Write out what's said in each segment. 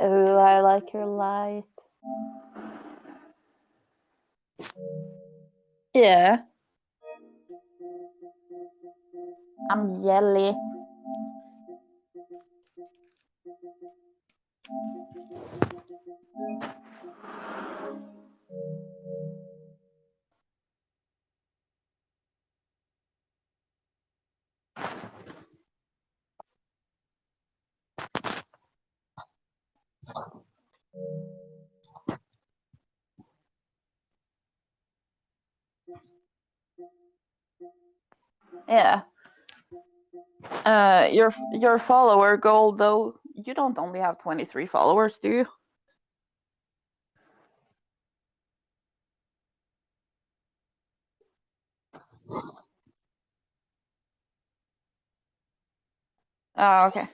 Oh, I like your light. Yeah. I'm jelly. Yeah. Your follower goal, though, you don't only have 23 followers, do you? Oh, okay.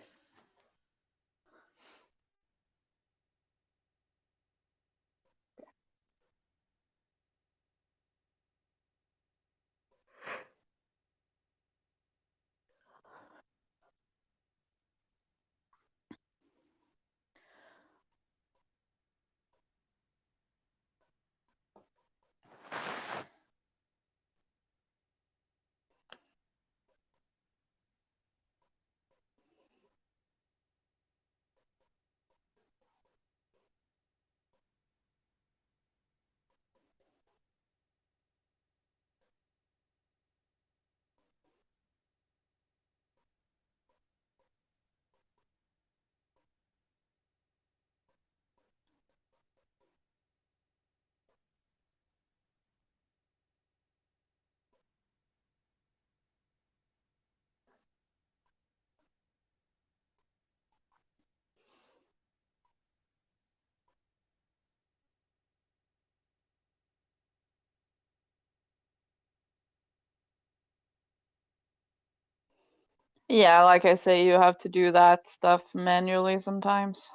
Yeah, like I say, you have to do that stuff manually sometimes.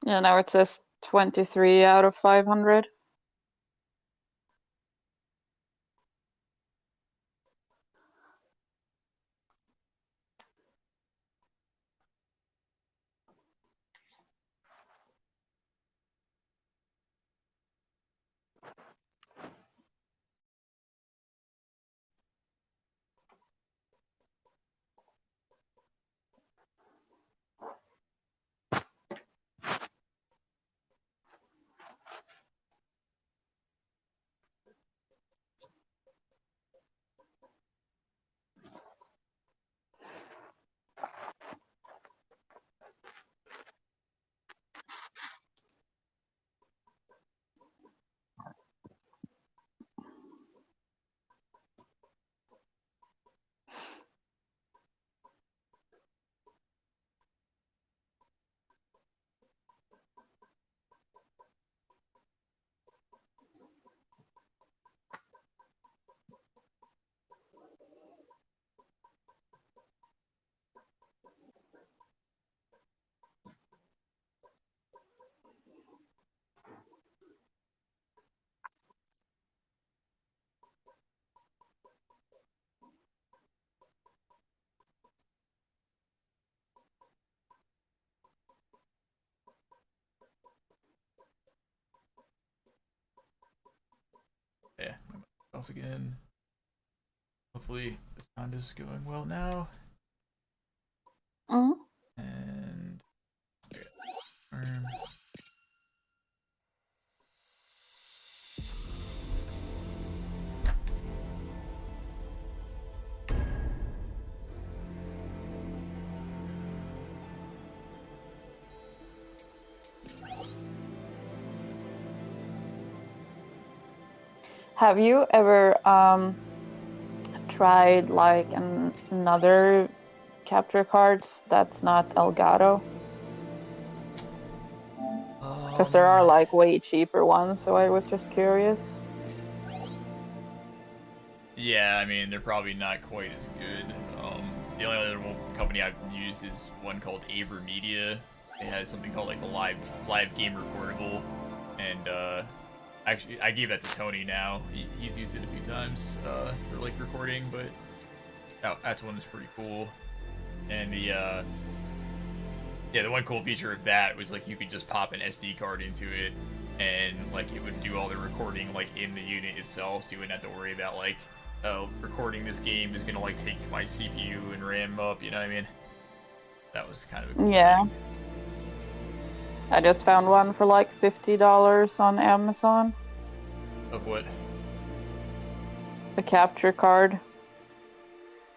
Yeah, now it says 23 out of 500. Yeah, off again. Hopefully the sound is going well now. Mm-hmm. And Have you ever tried like another capture cards that's not Elgato? Because there are like way cheaper ones, so I was just curious. Yeah, I mean they're probably not quite as good. the only other company I've used is one called Aver Media. It has something called like the live game recordable, and actually I gave that to Tony now. He's used it a few times for like recording, but that's one that's pretty cool. And the one cool feature of that was like you could just pop an SD card into it, and like it would do all the recording like in the unit itself, so you wouldn't have to worry about like, oh, recording this game is gonna like take my CPU and RAM up. You know what I mean? That was kind of a cool thing. I just found one for like $50 on Amazon. Of what? The capture card.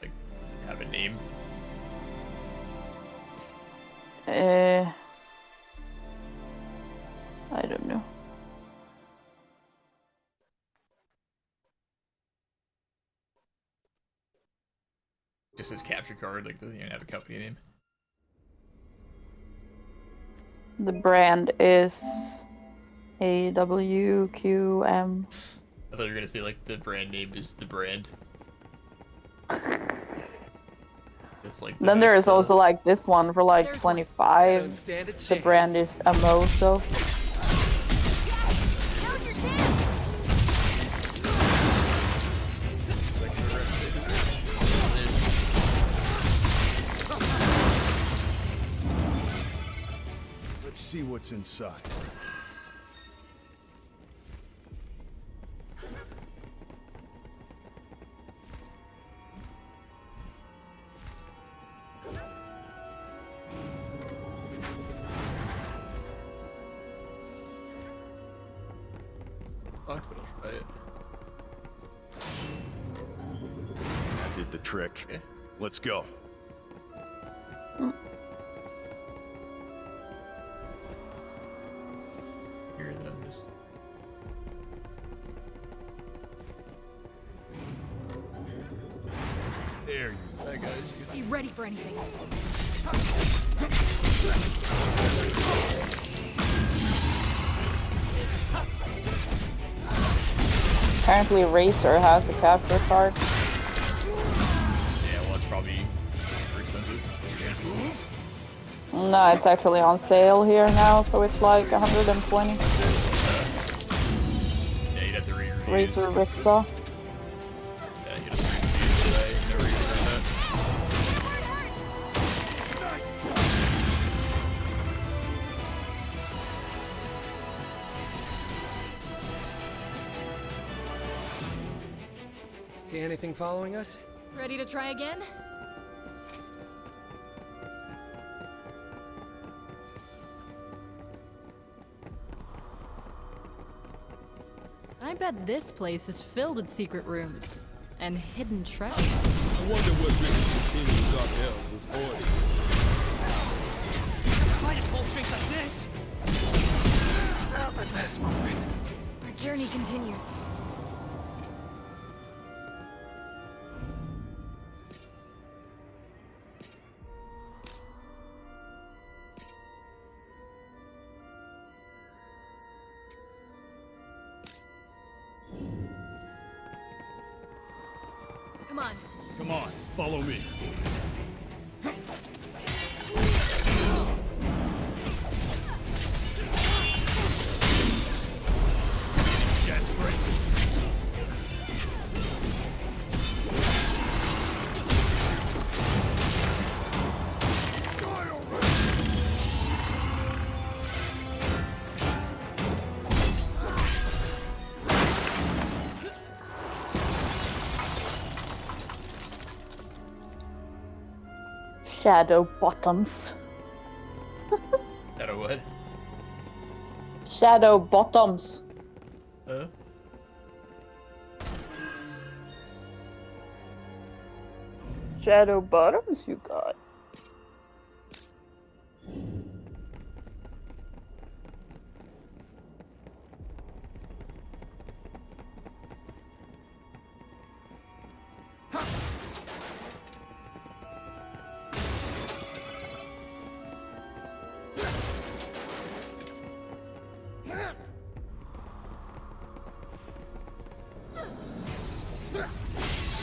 Like, does it have a name? I don't know. Just says capture card, like doesn't even have a company name. The brand is AWQM. I thought you were gonna say like the brand name is the brand. It's like Then there is also like this one for like There's 25. Don't stand a The chance. brand is Amoso. Now's your chance. Let's see what's inside. But I'll try it. That did the trick. Okay. Let's go. Here, then I'm just. There you That guy's Be ready for anything. Apparently Razer has a capture card. Yeah, well, it's probably super expensive. No, it's actually on sale here now, so it's like 120. Yeah, you'd have to read reviews. Razer Rixa. Yeah, you'd have to read reviews today. Never even heard that. See anything following us? Ready to try again? I bet this place is filled with secret rooms and hidden treasure. I wonder what really continues Dark Elves as orders. Try to pull strings like this. Not the best moment. Our journey continues. Come on. Come on, follow me. Desperate. Shadow Bottoms. That a what? Shadow Bottoms. Shadow Bottoms you got.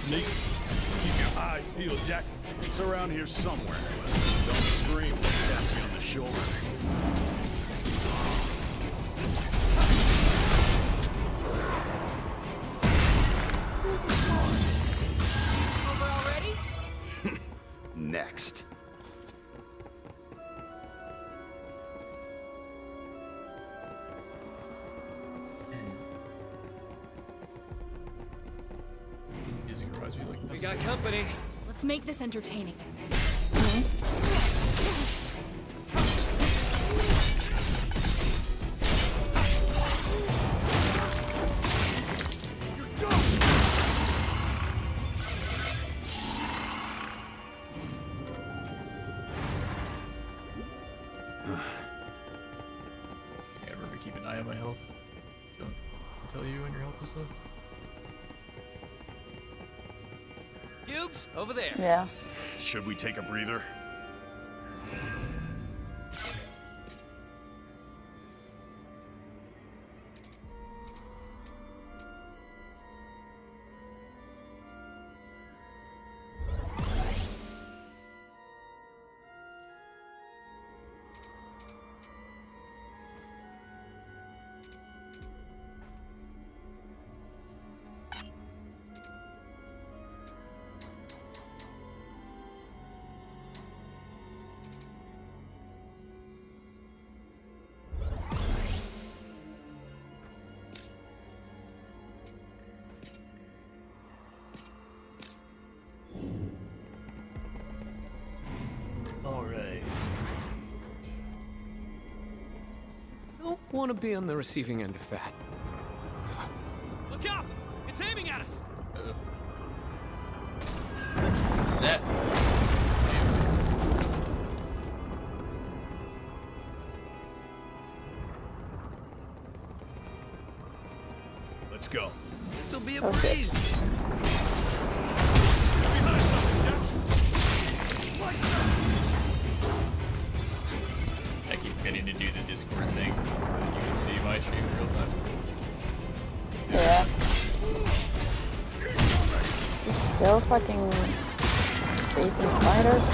Sneak. Keep your eyes peeled, Jack. It's around here somewhere. Don't scream when it taps you on the shoulder. Over already? Next. Using reminds me like We got company. Let's make this entertaining. Yeah, remember keep an eye on my health. Don't tell you when your health is low. Cubes, over there. Yeah. Should we take a breather? Alright. Don't want to be on the receiving end of that. Look out! It's aiming at us! That. Let's go. This'll be a Oh, shit. breeze. I keep getting to do the Discord thing. You can see my stream in real time. Yeah. He's still fucking facing spiders.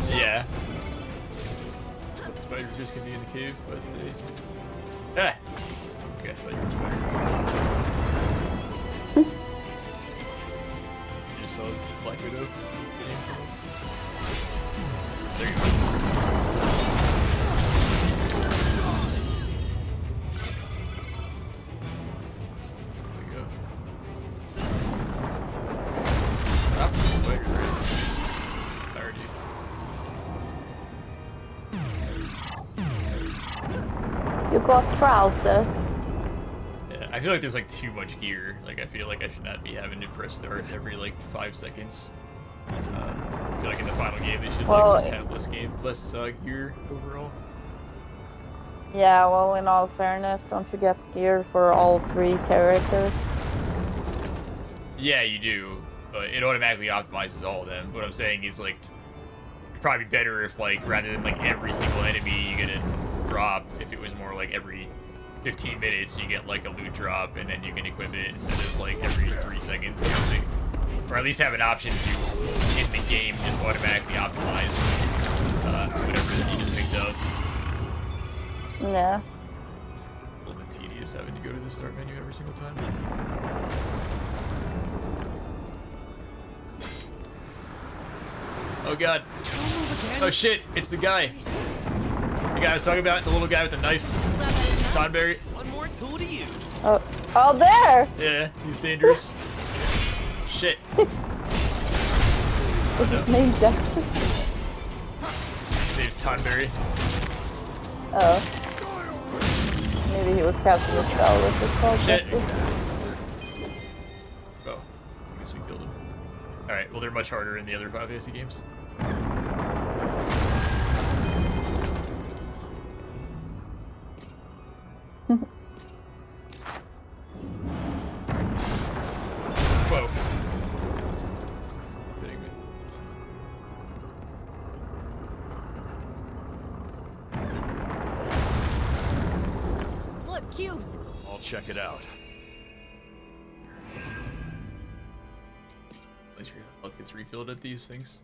Yeah. Spiders just can be in the cave, but ah. Okay, I thought you were a spider. You just saw Black Widow. There you go. There you go. Stop the spider, right? Already. You got trousers. Yeah, I feel like there's like too much gear. Like I feel like I should not be having to press start every like 5 seconds. I feel like in the final game they should Well, like just have less gear overall. Yeah, well, in all fairness, don't you get gear for all 3 characters? Yeah, you do, but it automatically optimizes all of them. What I'm saying is like it'd probably be better if like rather than like every single enemy you get a drop, if it was more like every 15 minutes you get like a loot drop and then you can equip it instead of like every 3 seconds or something. Or at least have an option to in the game just automatically optimize whatever you just picked up. Yeah. A little bit tedious having to go to the start menu every single time. Oh god. Oh shit, it's the guy. The guy I was talking about, the little guy with the knife. Tonberry. One more tool to use. Oh, oh, there! Yeah, he's dangerous. Shit. Is his name Dexter? His name's Tonberry. Oh. Maybe he was casting a spell with his called Shit. Dexter. Oh, I guess we killed him. Alright, well they're much harder in the other Final Fantasy games. Whoa. Hitting me. Look, cubes. I'll check it out. At least your health gets refilled at these things.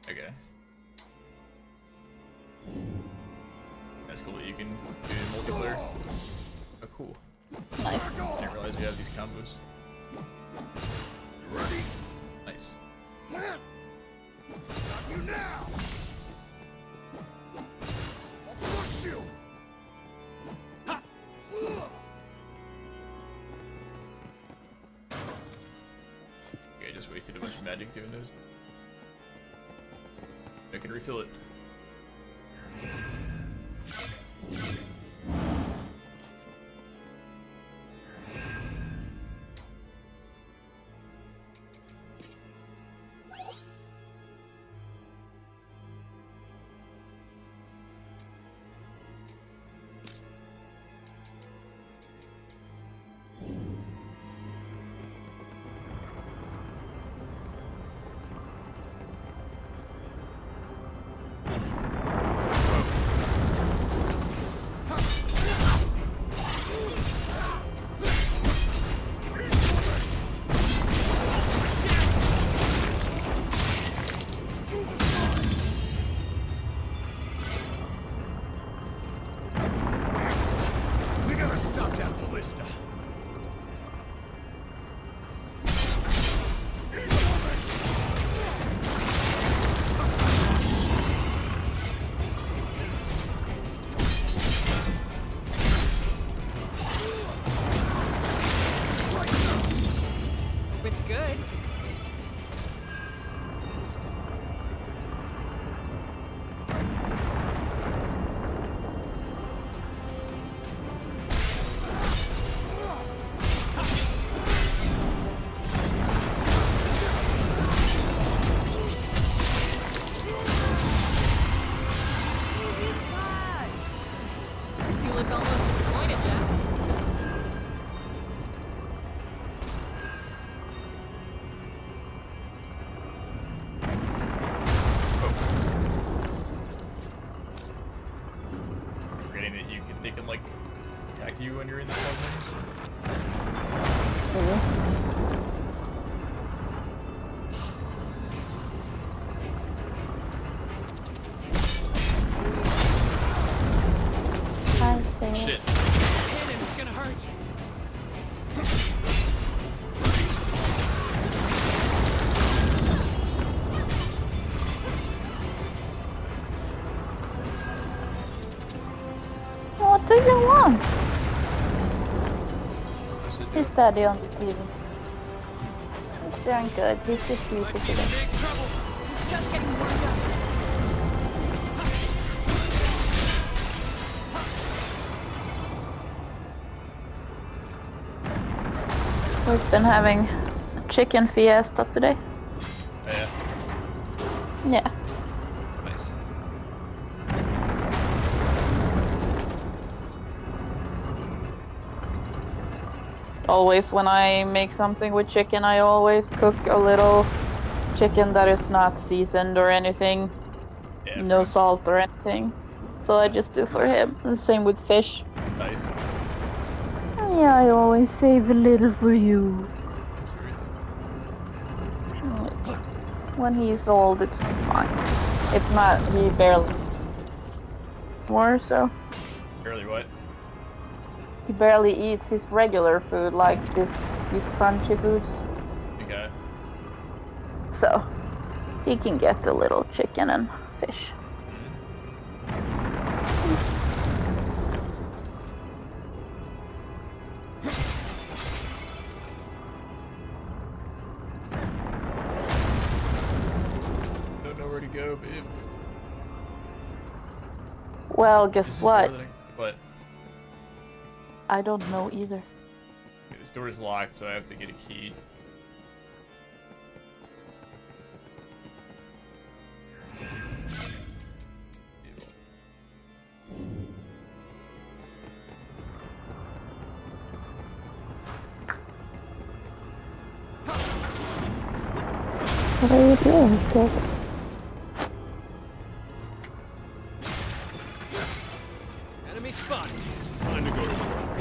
Okay. That's cool that you can do multiplayer. Oh, cool. Nice. Didn't realize we have these combos. Nice. Okay, I just wasted a bunch of magic doing those. I can refill it. We gotta stop that ballista. It's good. You look almost disappointed, Jack. Forgetting that they can like attack you when you're in the cosmos. I see. Shit. Cannon, it's gonna hurt. What do you want? What's it do? His daddy on the TV. He's doing good. He's just sleepy Might be in today. big trouble. Just getting warmed up. We've been having a chicken fiesta today. Oh, yeah. Yeah. Nice. Always when I make something with chicken, I always cook a little chicken that is not seasoned or anything, Yeah. no salt or anything. So I just do for him. The same with fish. Nice. Yeah, I always save a little for you. That's very When he's old, it's fine. It's not, he barely more, so barely what? he barely eats his regular food like these crunchy foods. Okay. So he can get a little chicken and fish. Don't know where to go, babe. Well, This guess is what? farther than What? I don't know either. Okay, this door is locked, so I have to get a key. What are you doing, kid? Enemy spotted. Time to go to work.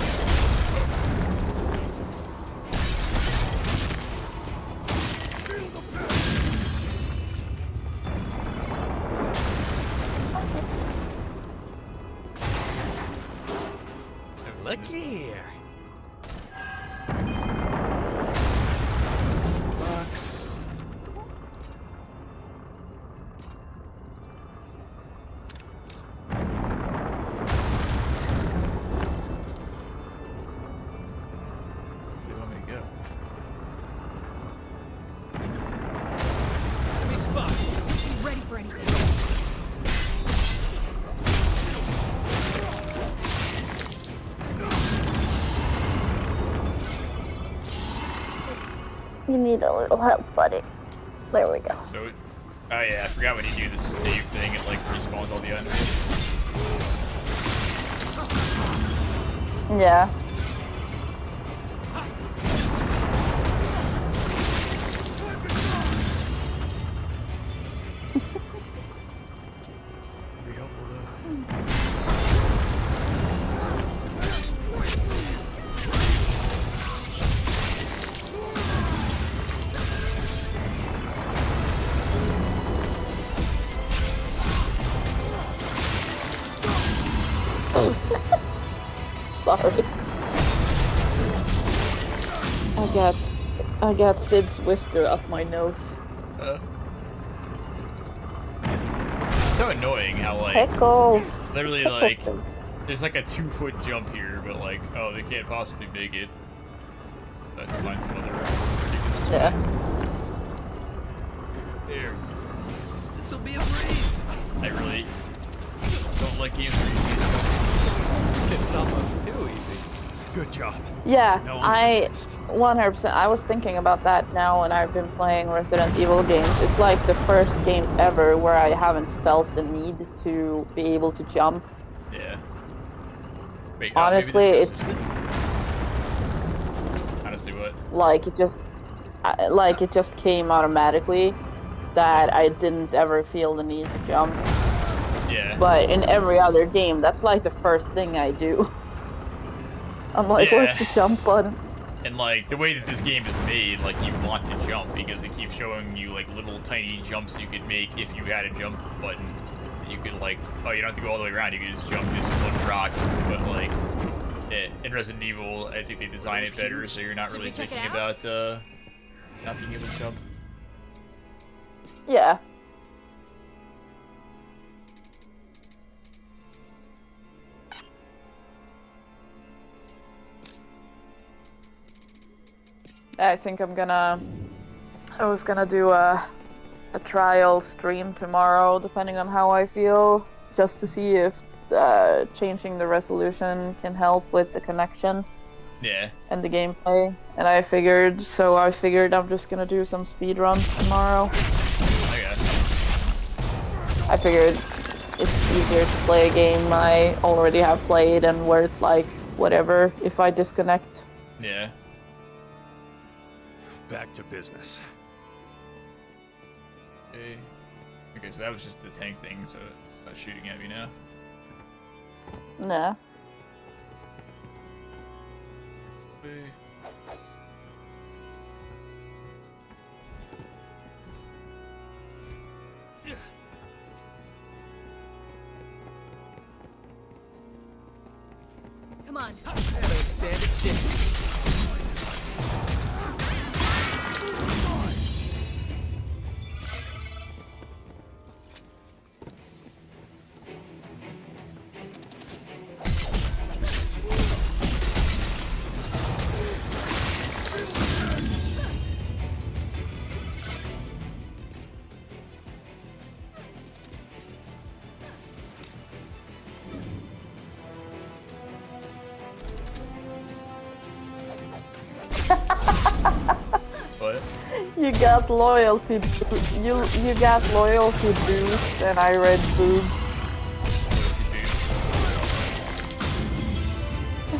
Feel the pain. Looky here. Just the box. Where do they want me to go? Enemy spot. Ready for anything. You need a little help, buddy. There we go. So, oh yeah, I forgot when you do the save thing, it like respawns all the enemies. Yeah. Pretty helpful though. Sorry. I got Sid's whisker off my nose. It's so annoying how like Pickles. literally like there's like a 2-foot jump here, but like oh they can't possibly make it. I have to find some other ridiculous way. Yeah. There. This'll be a breeze. I really don't like games where you It's almost too easy. Good job. Yeah, No, I'm I convinced. 100%. I was thinking about that now when I've been playing Resident Evil games. It's like the first games ever where I haven't felt the need to be able to jump. Yeah. Wait, Honestly, maybe this it's goes- honestly what? like it just came automatically that I didn't ever feel the need to jump. Yeah. But in every other game, that's like the first thing I do. I'm like, where's the jump button? And like the way that this game is made, like you want to jump because they keep showing you like little tiny jumps you could make if you had a jump button. You could like, oh, you don't have to go all the way around. You can just jump this one rock. But like in Resident Evil, I think they design it better, so you're not Should really we check it thinking out? about not being able to jump. Yeah. I think I was gonna do a trial stream tomorrow, depending on how I feel, just to see if changing the resolution can help with the connection Yeah. and the gameplay. And I figured I'm just gonna do some speed runs tomorrow. I guess. I figured it's easier to play a game I already have played and where it's like, whatever, if I disconnect. Yeah. Back to business. Okay. Okay, so that was just the tank thing, so it's not shooting at me now. Nah. Okay. Come on. I don't stand a chance. What? You got loyalty. You got loyalty boost, and I read boobs.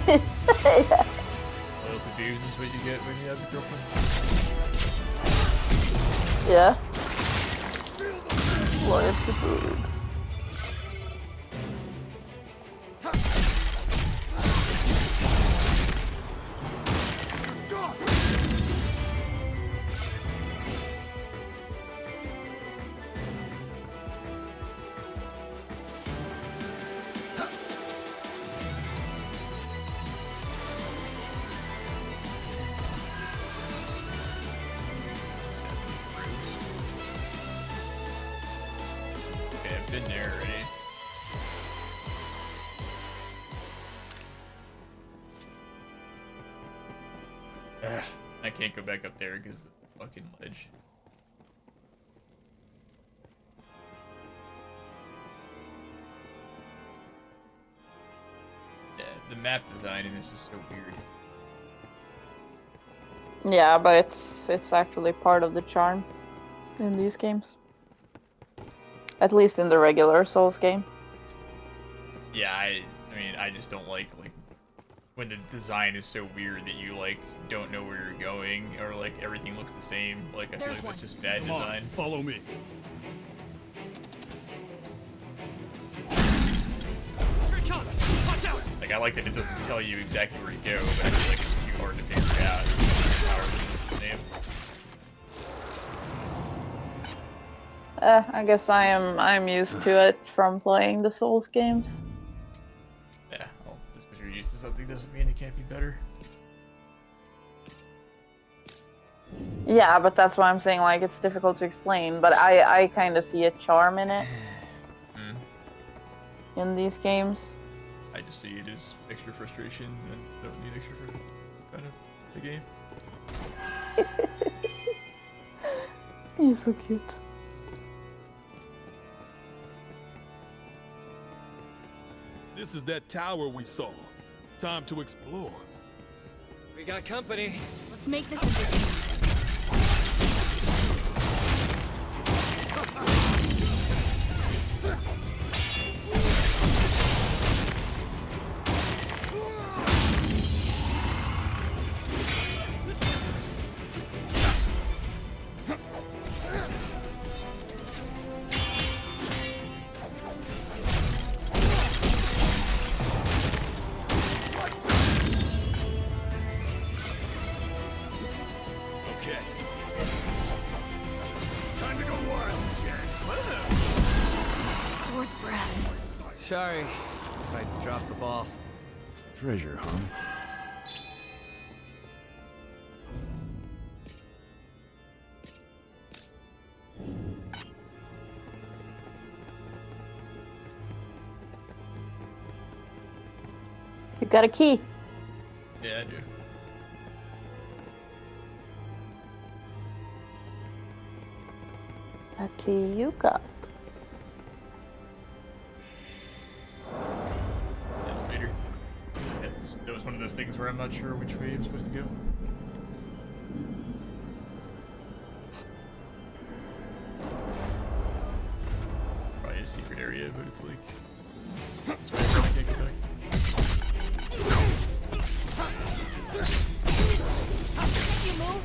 Yeah. Loyalty dues is what you get when you have a girlfriend. Yeah. Loyalty boobs. been there already. Ugh, I can't go back up there because the fucking ledge. Yeah, the map design in this is so weird. Yeah, but it's actually part of the charm in these games. At least in the regular Souls game. Yeah, I mean, I just don't like when the design is so weird that you like don't know where you're going or like everything looks the same. Like I feel like that's just bad Come on, design. follow me. Here it comes! Watch out! Like I like that it doesn't tell you exactly where to go, but I feel like it's too hard to figure out. How it's the same. I guess I'm used to it from playing the Souls games. Yeah, well, just because you're used to something doesn't mean it can't be better. Yeah, but that's why I'm saying like it's difficult to explain, but I kind of see a charm in it in these games. I just see it as extra frustration and don't need extra for kind of the game. You're so cute. This is that tower we saw. Time to explore. We got company. Let's make this interesting. Okay. Time to go wild, Jack. Sword's breath. Sorry if I dropped the ball. Treasure, huh? You got a key. Yeah, I do. A key you got. Elevator. That was one of those things where I'm not sure which way I'm supposed to go. Probably a secret area, but it's like. This way I probably can't get back. You move.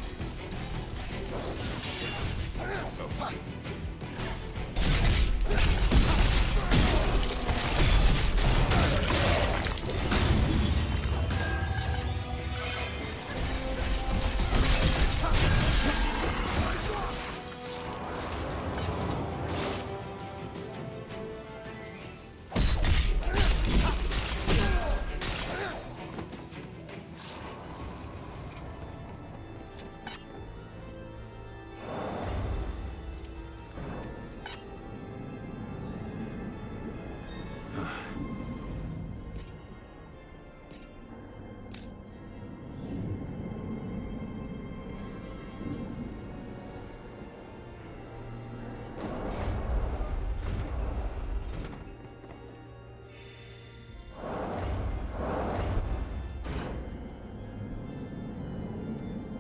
Oh.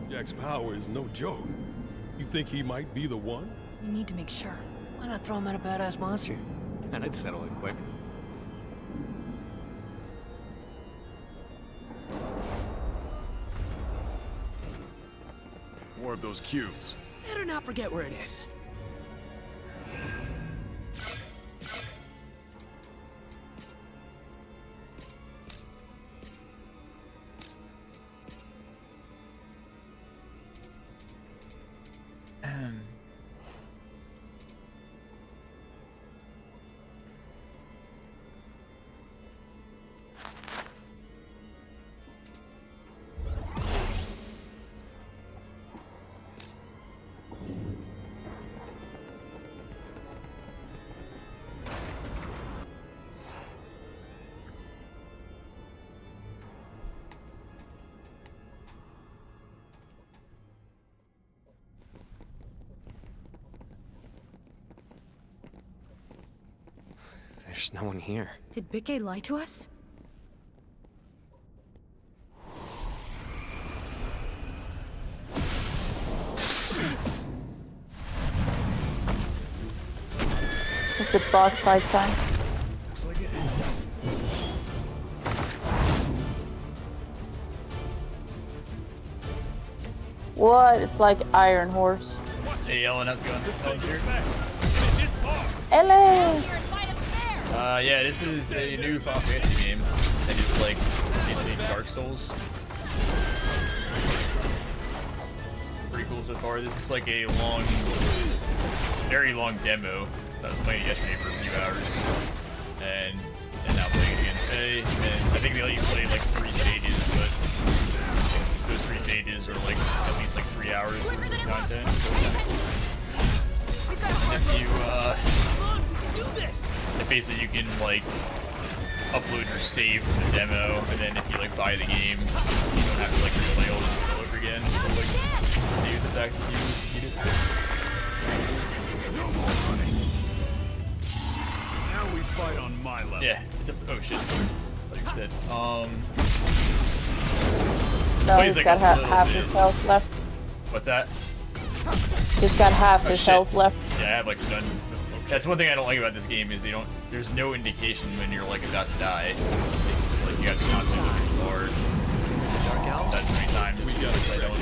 Jack's power is no joke. You think he might be the one? We need to make sure. Why not throw him at a badass monster? And I'd settle it quick. More of those cubes. Better not forget where it is. There's no one here. Did Bikke lie to us? Is it boss fight time? Looks like it is. What? It's like Iron Horse. Hey, Ellen, how's it going? Here. It's hard. Hello! Yeah, this is a new Final Fantasy game. That is like basically Dark Souls. Pretty cool so far. This is like a long, very long demo. I was playing it yesterday for a few hours, and now playing it again today. And I think they let you play like 3 stages, but those 3 stages are like at least like 3 hours worth of content. So if you basically you can like upload your save from the demo, and then if you like buy the game, you don't have to like replay all over again. So like, use the fact that you need it. Now we fight on my level. Yeah. Oh shit. Like you said. No, Wait a he's second, got half the- his health left. What's that? He's got half Oh, his shit. health left. Yeah, I have like done. That's one thing I don't like about this game is there's no indication when you're like about to die. It's just, like you have to constantly look at the board. Dark Elves? That's many times. We got to know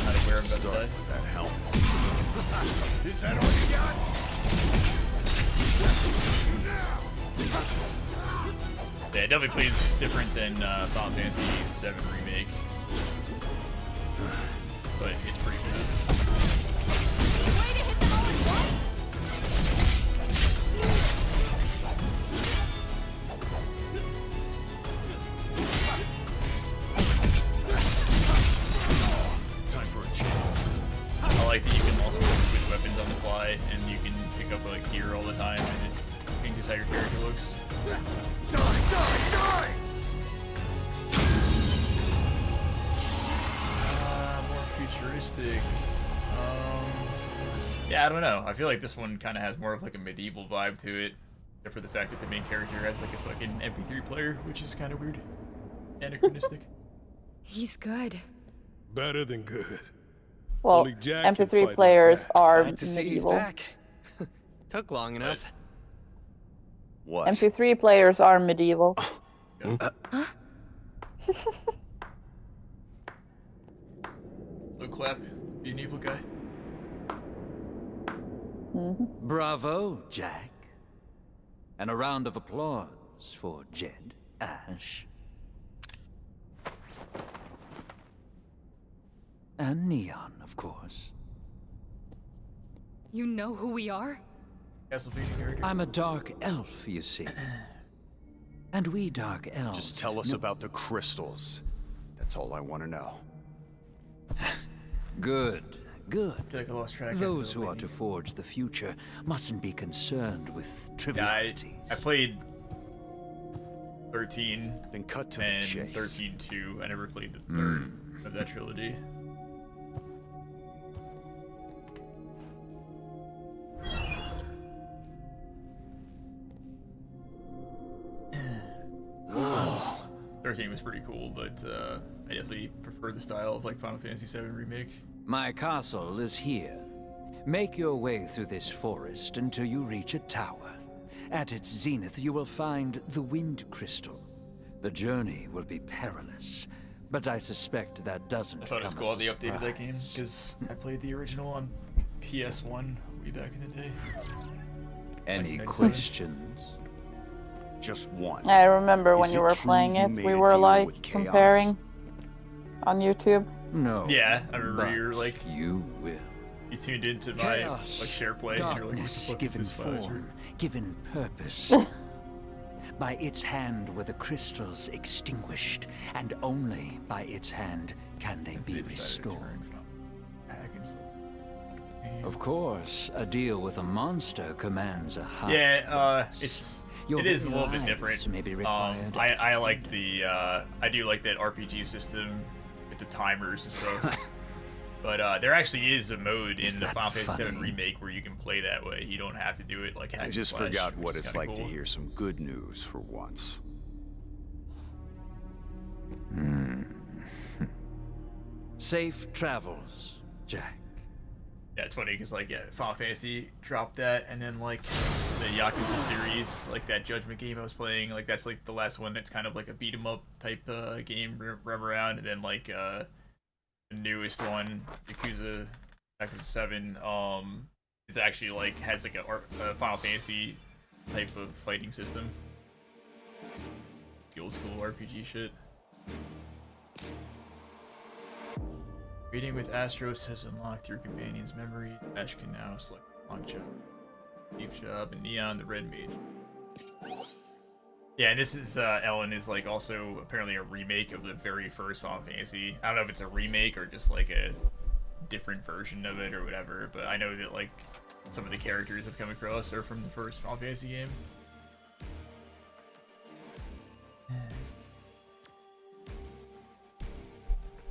how to where I'm about to die. That help. Is that all you got? Yeah, it definitely plays different than Final Fantasy VII Remake, but it's pretty good. Time for a change. I like that you can also switch weapons on the fly, and you can pick up like gear all the time, and it changes how your character looks. Die, die, die! More futuristic. Yeah, I don't know. I feel like this one kind of has more of like a medieval vibe to it, except for the fact that the main character has like a fucking MP3 player, which is kind of weird. Anachronistic. He's good. Better than good. Well, Only Jack can fight MP3 like players that. are Glad to see he's medieval. back. Took long enough. What? MP3 players are medieval. So clap, you an evil guy. Bravo, Jack. And a round of applause for Jed Ash. And Neon, of course. You know who we are? Castlevania character. I'm a dark elf, you see. And we dark elves... Just tell us about the crystals. That's all I want to know. Good, good. I feel like I lost track. Those who are to forge the future mustn't be concerned with Yeah, trivialities. I played 13 Then cut to the and chase. 13-2. I never played the third of that trilogy. Whoa. 13 was pretty cool, but I definitely prefer the style of like Final Fantasy VII Remake. My castle is here. Make your way through this forest until you reach a tower. At its zenith, you will find the Wind Crystal. The journey will be perilous, but I suspect that doesn't I thought it was come cool as how they a updated that game surprise. because I played the original on PS1 way back in the day. Any 1997. questions? Just one. I remember when Is you it were true playing you it, made we a were deal like with Chaos? comparing on YouTube. No. Yeah, I remember but you were like, you will. you tuned into my Chaos, like share play, and you're like, what the darkness fuck is given this Bowser? form, given purpose. By its hand were the crystals extinguished, and only by its hand can they be They decided to restored. turn from back and stuff. Of course, a deal with a monster commands a high Yeah, price. Your it is a very little bit lives different. may be required as I like tender. the I do like that RPG system with the timers and stuff. But there actually is a mode Is in the that Final Fantasy VII funny? Remake where you can play that way. You don't have to do it like hack I and just slash, forgot which what is it's kinda like cool. to hear some good news for once. Safe travels, Jack. Yeah, it's funny because like Final Fantasy dropped that, and then like the Yakuza series, like that Judgment game I was playing, like that's like the last one that's kind of like a beat 'em up type game run around, and then like the newest one, Yakuza 7, is actually like has like a Final Fantasy type of fighting system. The old school RPG shit. Reading with Astros has unlocked your companion's memory. Ash can now select Long Job, Deep Job, and Neon the Red Mage. Yeah, and this is Ellen is like also apparently a remake of the very first Final Fantasy. I don't know if it's a remake or just like a different version of it or whatever, but I know that like some of the characters I've come across are from the first Final Fantasy game.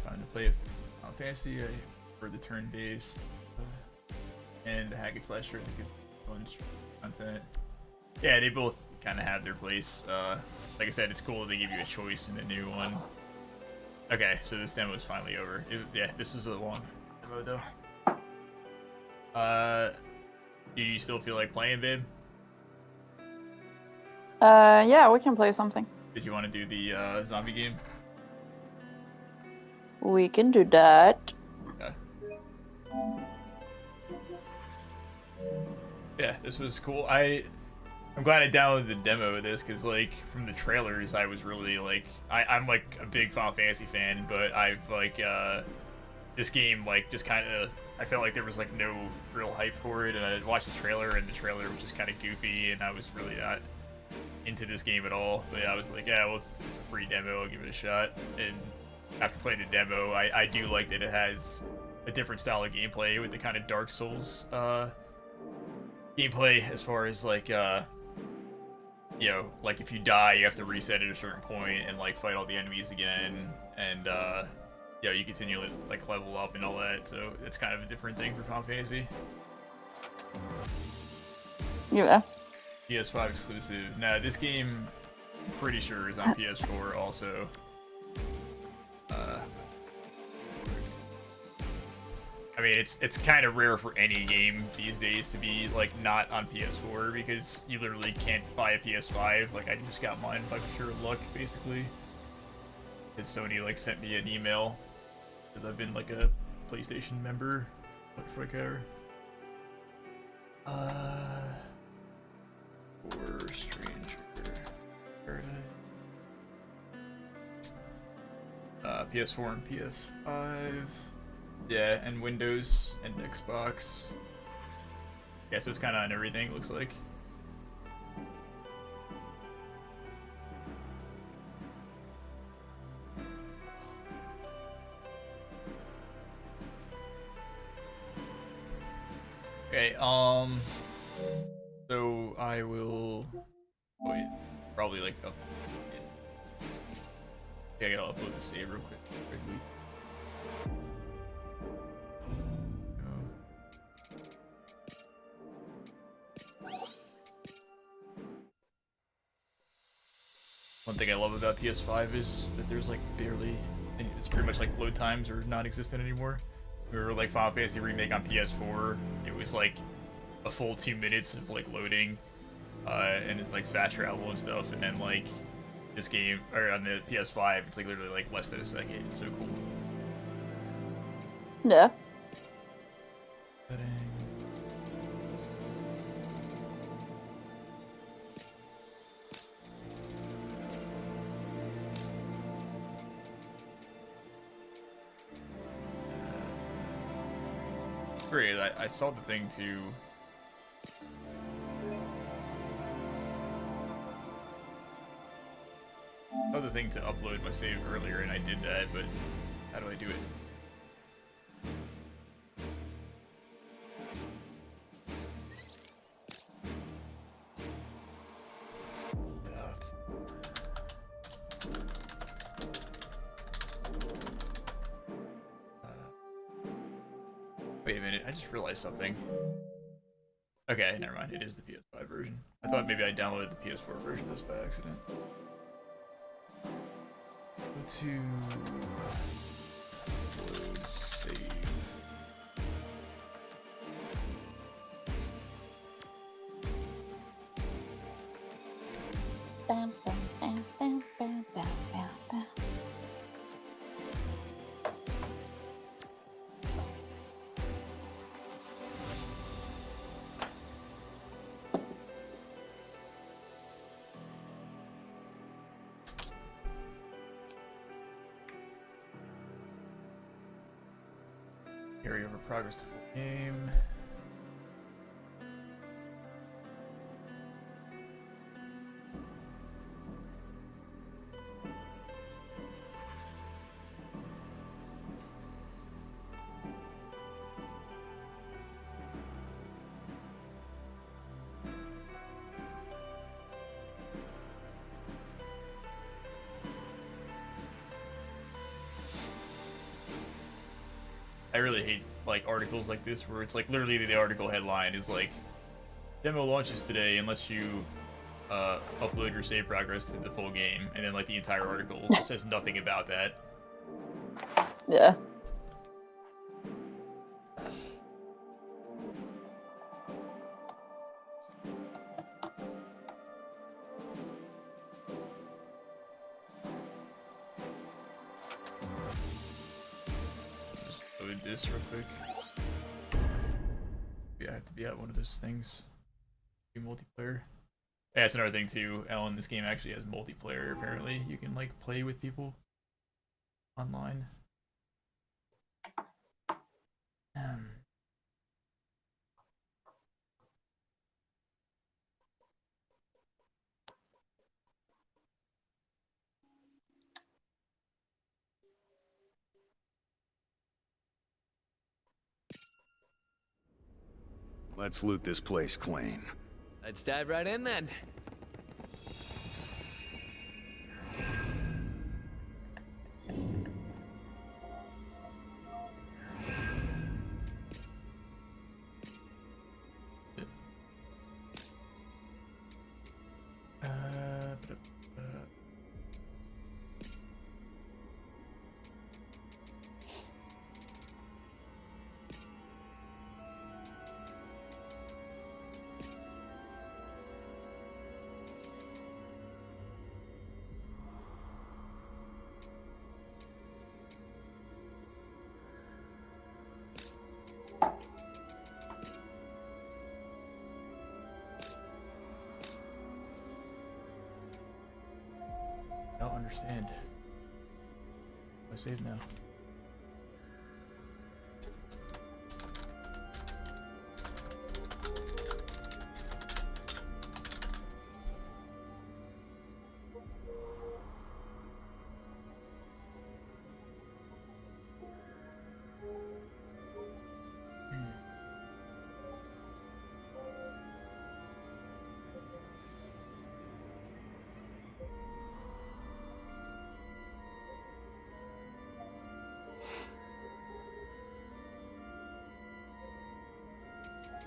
Fun to play Final Fantasy for the turn-based and hack and slash I think is fun content. Yeah, they both kind of have their place. Like I said, it's cool that they give you a choice in the new one. Okay, so this demo is finally over. Yeah, this was a long demo though. Do you still feel like playing, babe? Yeah, we can play something. Did you want to do the zombie game? We can do that. Okay. Yeah, this was cool. I'm glad I downloaded the demo of this because, like, from the trailers, I was really like, I'm like a big Final Fantasy fan, but I've like this game like just kind of I felt like there was like no real hype for it, and I watched the trailer, and the trailer was just kind of goofy, and I was really not into this game at all. But I was like, yeah, well, it's a free demo, I'll give it a shot. And after playing the demo, I do like that it has a different style of gameplay with the kind of Dark Souls gameplay, as far as like you know, like if you die, you have to reset at a certain point and like fight all the enemies again, and you know, you continue to like level up and all that. So it's kind of a different thing for Final Fantasy. Yeah. PS5 exclusive. Now this game, I'm pretty sure is on PS4 also. I mean, it's kind of rare for any game these days to be like not on PS4 because you literally can't buy a PS5. Like I just got mine by pure luck, basically. Because Sony like sent me an email because I've been like a PlayStation member for like ever. Or Stranger Paradise. PS4 and PS5. Yeah, and Windows and Xbox. Yeah, so it's kind of on everything, it looks like. Okay, so I will wait, probably like up. Yeah, I gotta upload the save real quickly. One thing I love about PS5 is that there's like barely, it's pretty much like load times are non-existent anymore. Or like Final Fantasy Remake on PS4, it was like a full 2 minutes of like loading, and like fast travel and stuff, and then like this game, or on the PS5, it's like literally like less than a second. It's so cool. Yeah. Great, I saw the thing to upload my save earlier, and I did that, but how do I do it? Wait a minute, I just realized something. Okay, never mind. It is the PS5 version. I thought maybe I downloaded the PS4 version of this by accident. Go to save. Bam, bam, bam, bam, bam, bam, bam, bam. Carry over progress to full game. I really hate like articles like this where it's like literally the article headline is like demo launches today and lets you upload your save progress to the full game, and then like the entire article says nothing about that. Yeah. Just load this real quick. Yeah, I have to be at one of those things. Do multiplayer. Yeah, that's another thing too, Ellen. This game actually has multiplayer. Apparently, you can like play with people online. Let's loot this place clean. Let's dive right in then. I don't understand. I save now.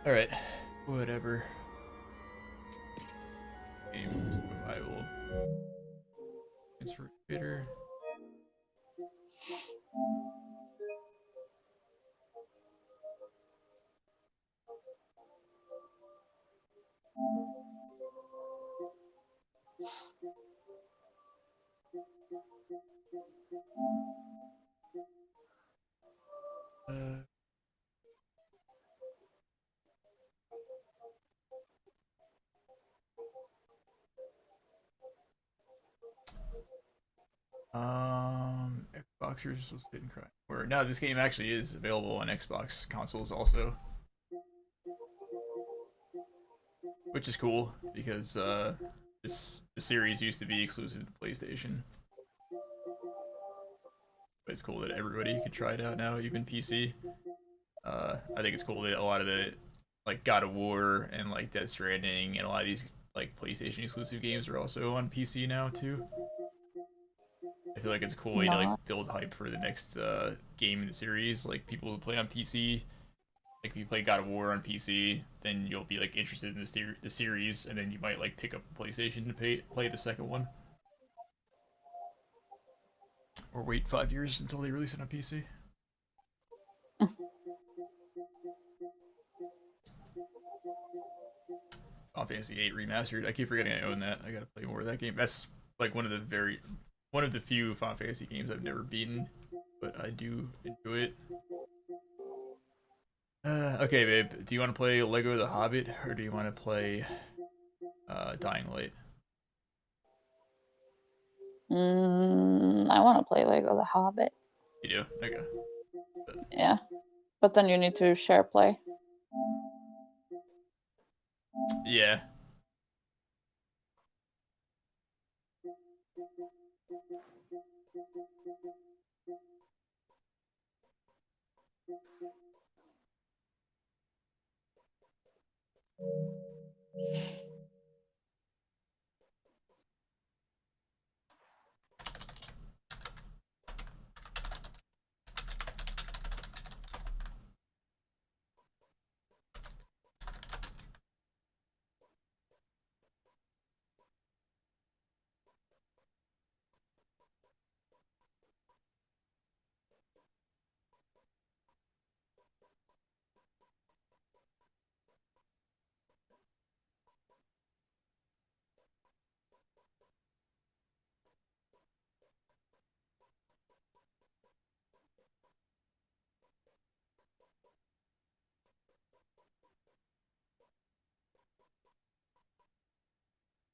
Alright, whatever. Game survival. It's repeater. Xboxers was didn't cry. Or no, this game actually is available on Xbox consoles also, which is cool because this series used to be exclusive to PlayStation. But it's cool that everybody can try it out now, even PC. I think it's cool that a lot of the like God of War and like Death Stranding and a lot of these like PlayStation exclusive games are also on PC now too. I feel like it's a cool way to like build hype for the next game in the series. Like people who play on PC Like if you play God of War on PC, then you'll be like interested in the series, and then you might like pick up a PlayStation to play the second one. Or wait 5 years until they release it on PC. Final Fantasy VIII Remastered. I keep forgetting I own that. I gotta play more of that game. That's like one of the few Final Fantasy games I've never beaten, but I do enjoy it. Okay, babe. Do you want to play Lego The Hobbit, or do you want to play Dying Light? I want to play Lego The Hobbit. You do? Okay. Yeah. But then you need to share play. Yeah.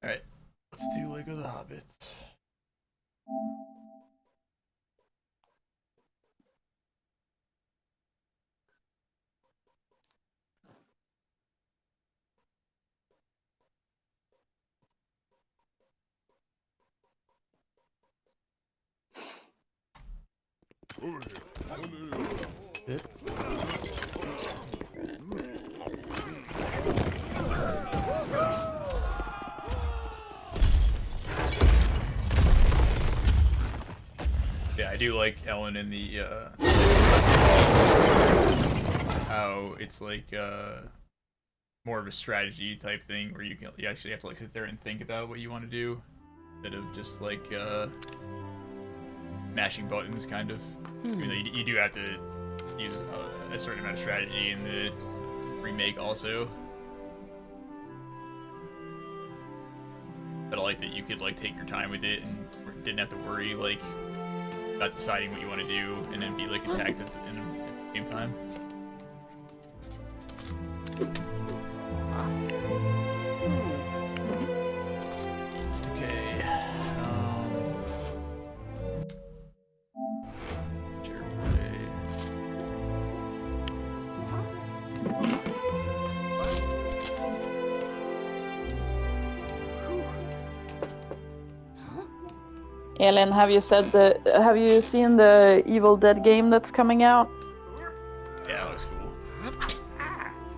Alright, let's do Lego The Hobbit. Yeah, I do like Ellen in the how it's like more of a strategy type thing where you actually have to like sit there and think about what you want to do instead of just like mashing buttons kind of. I mean, you do have to use a certain amount of strategy in the remake also. But I like that you could like take your time with it and didn't have to worry like about deciding what you want to do and then be like attacked at the same time. Okay. Share play. Elin, have you seen the Evil Dead game that's coming out? Yeah, that looks cool.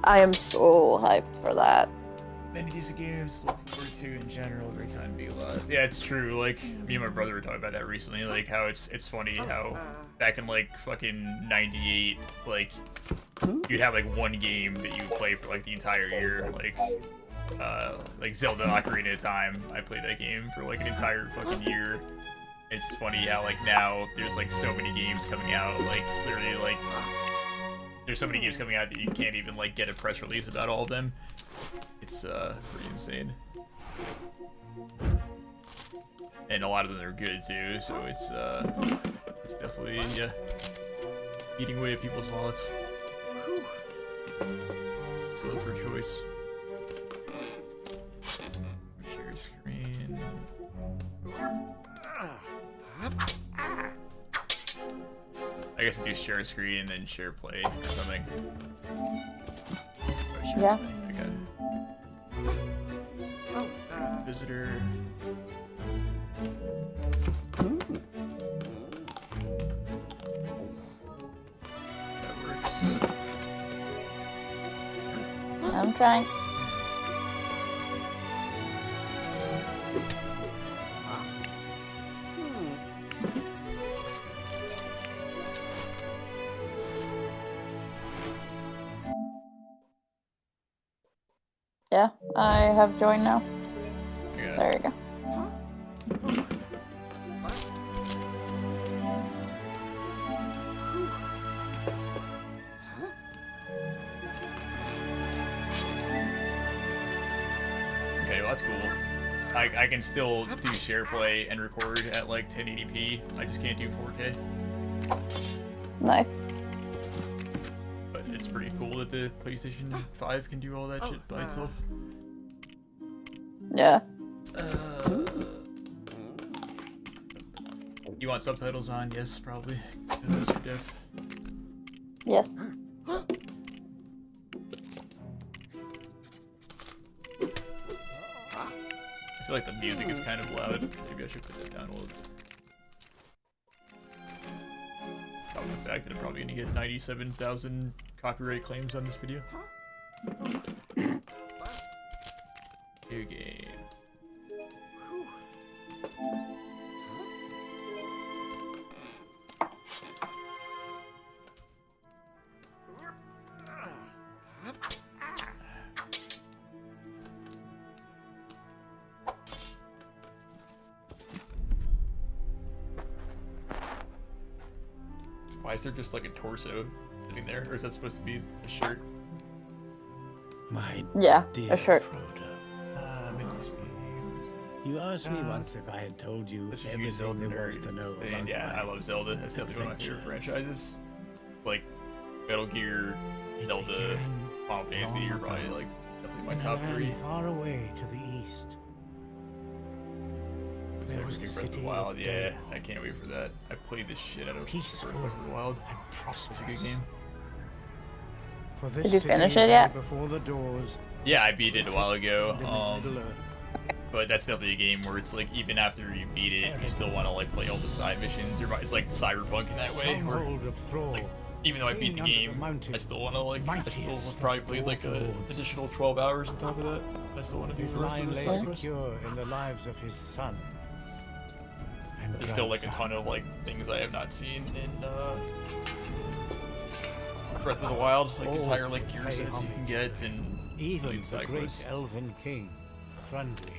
I am so hyped for that. Many decent games to look forward to in general. Great time to be alive. Yeah, it's true. Like me and my brother were talking about that recently. Like how it's funny how back in like fucking '98, like you'd have like one game that you would play for like the entire year. Like Zelda Ocarina of Time. I played that game for like an entire fucking year. It's just funny how like now there's like so many games coming out. Like literally like there's so many games coming out that you can't even like get a press release about all of them. It's pretty insane. And a lot of them are good too, so it's definitely eating away at people's wallets. It's for choice. Share screen. I guess do share screen and then share play or something. Or share Yeah. play. Okay. Visitor. That works. I'm trying. Yeah, I have joined now. Yeah. There you go. Okay, well that's cool. I can still do share play and record at like 1080p. I just can't do 4K. Nice. But it's pretty cool that the PlayStation 5 can do all that shit by itself. Yeah. You want subtitles on? Yes, probably. Those are diff. Yes. I feel like the music is kind of loud. Maybe I should put that down a little bit. Probably the fact that I'm probably gonna get 97,000 copyright claims on this video. New game. Why is there just like a torso sitting there? Or is that supposed to be a shirt? My Yeah, dear a shirt. Frodo, Minis. you asked me once if I had told you Such a huge Zelda everything there was nerd. to know And about yeah, my I love Zelda. That's definitely one of my favorite adventures. franchises. Like Metal Gear, It Zelda, began Final Fantasy long are probably ago like definitely my in a top land 3. far away to the east. There was Except the for Breath of the city Wild, of yeah, Dale. I can't wait for that. I played this shit out of Peaceful Breath of the Wild. and Such a good prosperous. game. For this Did you city finish it lay yet? Before the doors, Yeah, I beat it a while ago. in the Middle Earth. But that's definitely a game where it's like even after you beat it, you still want to like play all the side missions. It's like Cyberpunk in that way. Where, Stronghold of Thrall. like, even though I beat the King under the game, mountain, I still want to like. I still mightiest probably of played like all an lords. additional 12 hours on top of that. I still want to do His the rest of line the lay side quests. secure in the lives of his son. And There's still like a grandson. ton of like things I have not seen in Breath of the Wild, like All entire like gear pay sets you can homage get to him. and Even million the side great quests. elven king, Thranduil.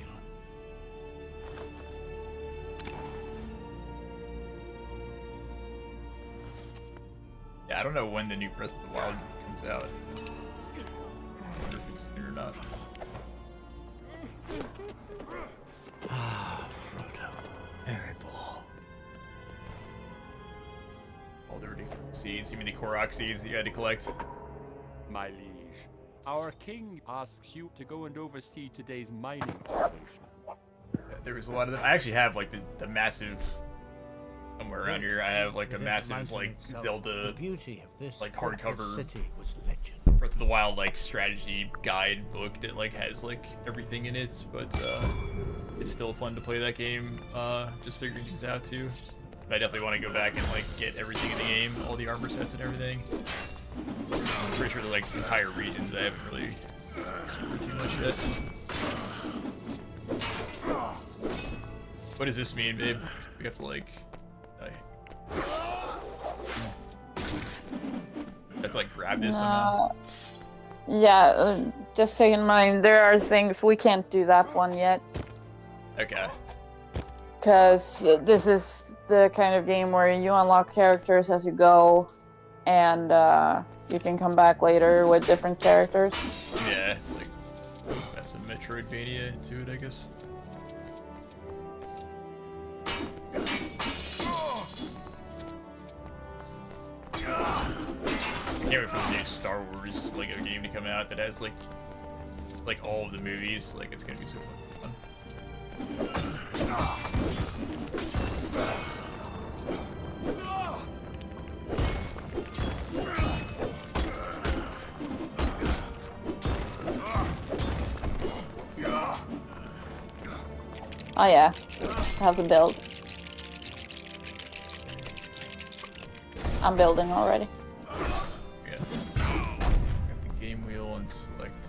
Yeah, I don't know when the new Breath of the Wild comes out. I wonder if it's soon or not. Ah, Frodo, Erebor. All the ridiculous seeds. You mean the Korok seeds that you had to collect? My liege, our king asks you to go and oversee today's mining operation. Yeah, there was a lot of them. I actually have like the massive somewhere around here. I have like a Within the massive mountain like itself, Zelda the beauty of this like, fortress hardcover city was legend. Breath of the Wild like strategy guide book that like has like everything in it, but it's still fun to play that game. Just figuring things out too. But I definitely want to go back and like get everything in the game, all the armor sets and everything. I'm pretty sure they're like entire regions I haven't really explored too much yet. What does this mean, babe? We have to like die. I have to like grab this somehow. Yeah, just take in mind there are things we can't do that one yet Okay. because this is the kind of game where you unlock characters as you go, and you can come back later with different characters. Yeah, it's like that's a Metroidvania to it, I guess. I can't wait for the new Star Wars Lego game to come out that has like all of the movies. Like it's gonna be so fun. Oh yeah, have to build. I'm building already. Yeah. Grab the game wheel and select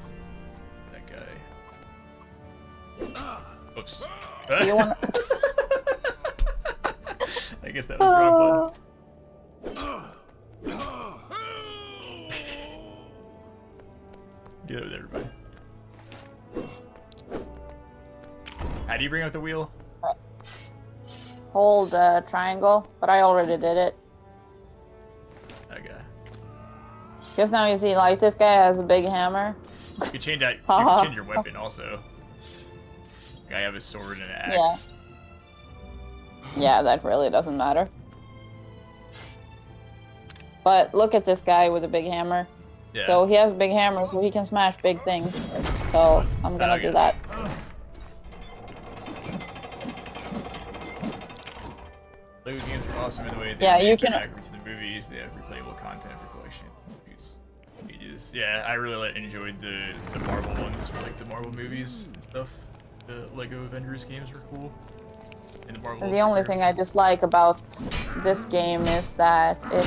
that guy. Oops. You want? I guess that was the wrong button. Get over there, everybody. do you bring up the wheel? Hold triangle, but I already did it. Okay. Because now you see, like, this guy has a big hammer. You can change that. You can change your weapon also. Like, I have a sword and an axe. Yeah, that really doesn't matter. But look at this guy with a big hammer. Yeah. So he has a big hammer, so he can smash big things. So I'm gonna do that. Lego games are awesome in the way they you can. backwards to the movies. They have replayable content for collection pages. Yeah, I really enjoyed the Marvel ones, for, like the Marvel movies and stuff. The Lego Avengers games were cool. And the Marvel. The only thing I dislike about this game is that it.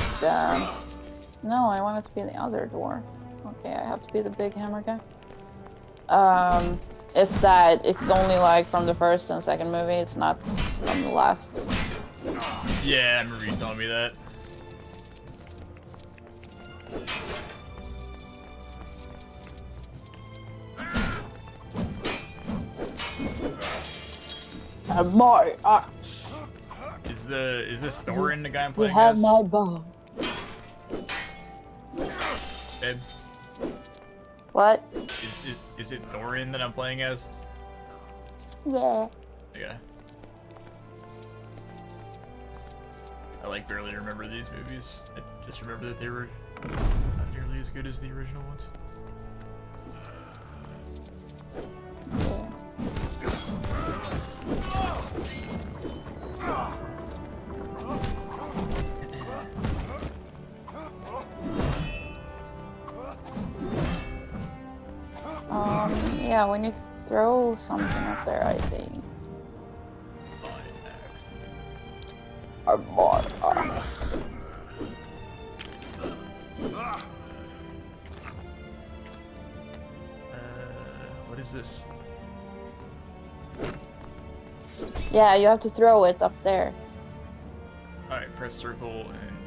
No, I want it to be the other door. Okay, I have to be the big hammer guy. Is that it's only like from the first and second movie. It's not from the last. Yeah, I remember you telling me that. My axe. Is this Thorin the guy I'm playing You have as? my bow. Ed? What? Is it Thorin that I'm playing as? Yeah. Yeah. I like barely remember these movies. I just remember that they were not nearly as good as the original ones. Yeah, we need to throw something up there, I think. Our bar. What is this? Yeah, you have to throw it up there. Alright, press circle and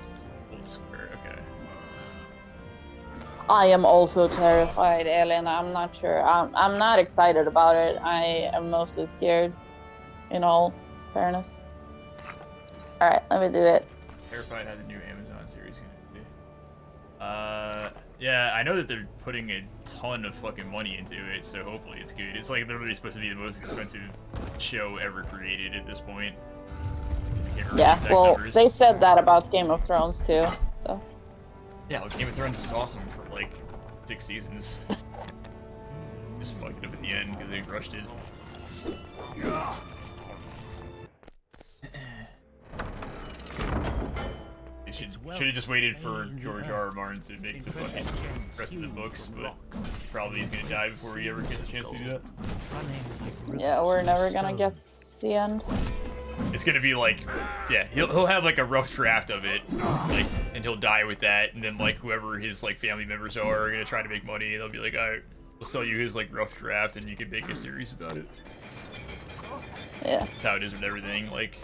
hold square. Okay. I am also terrified, Elena. I'm not sure. I'm not excited about it. I am mostly scared, in all fairness. Alright, let me do it. Terrified how the new Amazon series is gonna be. Yeah, I know that they're putting a ton of fucking money into it, so hopefully it's good. It's like literally supposed to be the most expensive show ever created at this point. I can't remember Yeah, the exact well, numbers. they said that about Game of Thrones too, so. Yeah, well, Game of Thrones was awesome for like 6 seasons. Just fucked it up at the end because they rushed it. They should have just waited for George R.R. Martin to make the fucking rest of the books, but probably he's gonna die before he ever gets a chance to do that. Yeah, we're never gonna get the end. It's gonna be like, yeah, he'll have like a rough draft of it, like, and he'll die with that, and then like whoever his like family members are gonna try to make money, and they'll be like, alright, we'll sell you his like rough draft, and you can make a series about it. Yeah. That's how it is with everything. Like,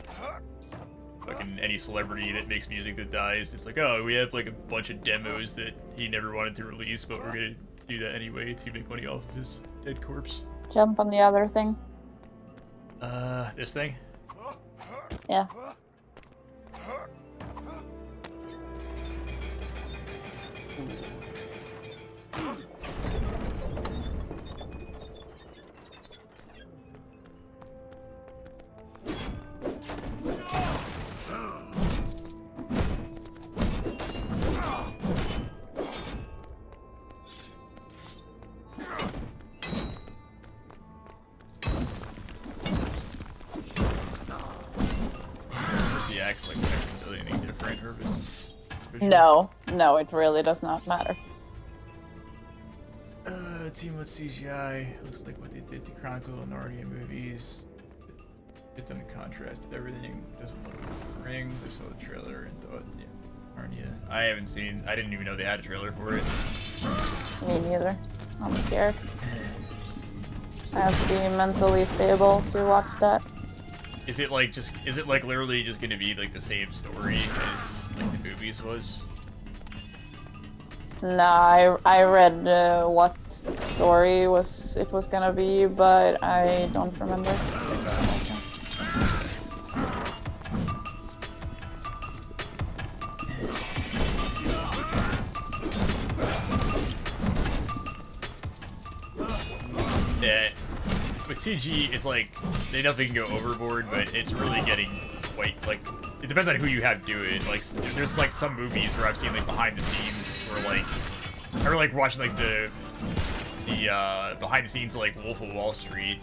fucking any celebrity that makes music that dies, it's like, oh, we have like a bunch of demos that he never wanted to release, but we're gonna do that anyway to make money off of his dead corpse. Jump on the other thing. This thing? Yeah. The axe like never really anything different, or if it's visual? No, it really does not matter. Team with CGI looks like what they did to Chronicle and Narnia movies. It's in contrast to everything. Doesn't look like Rings. I saw the trailer and thought, yeah, Narnia. I didn't even know they had a trailer for it. Me neither. I'm scared. I have to be mentally stable to watch that. Is it like literally just gonna be like the same story as like the movies was? No, I read what story it was gonna be, but I don't remember. Yeah, with CG, it's like they definitely can go overboard, but it's really getting quite like it depends on who you have do it. Like there's like some movies where I've seen like behind the scenes where like I really like watching like the behind the scenes of, like Wolf of Wall Street,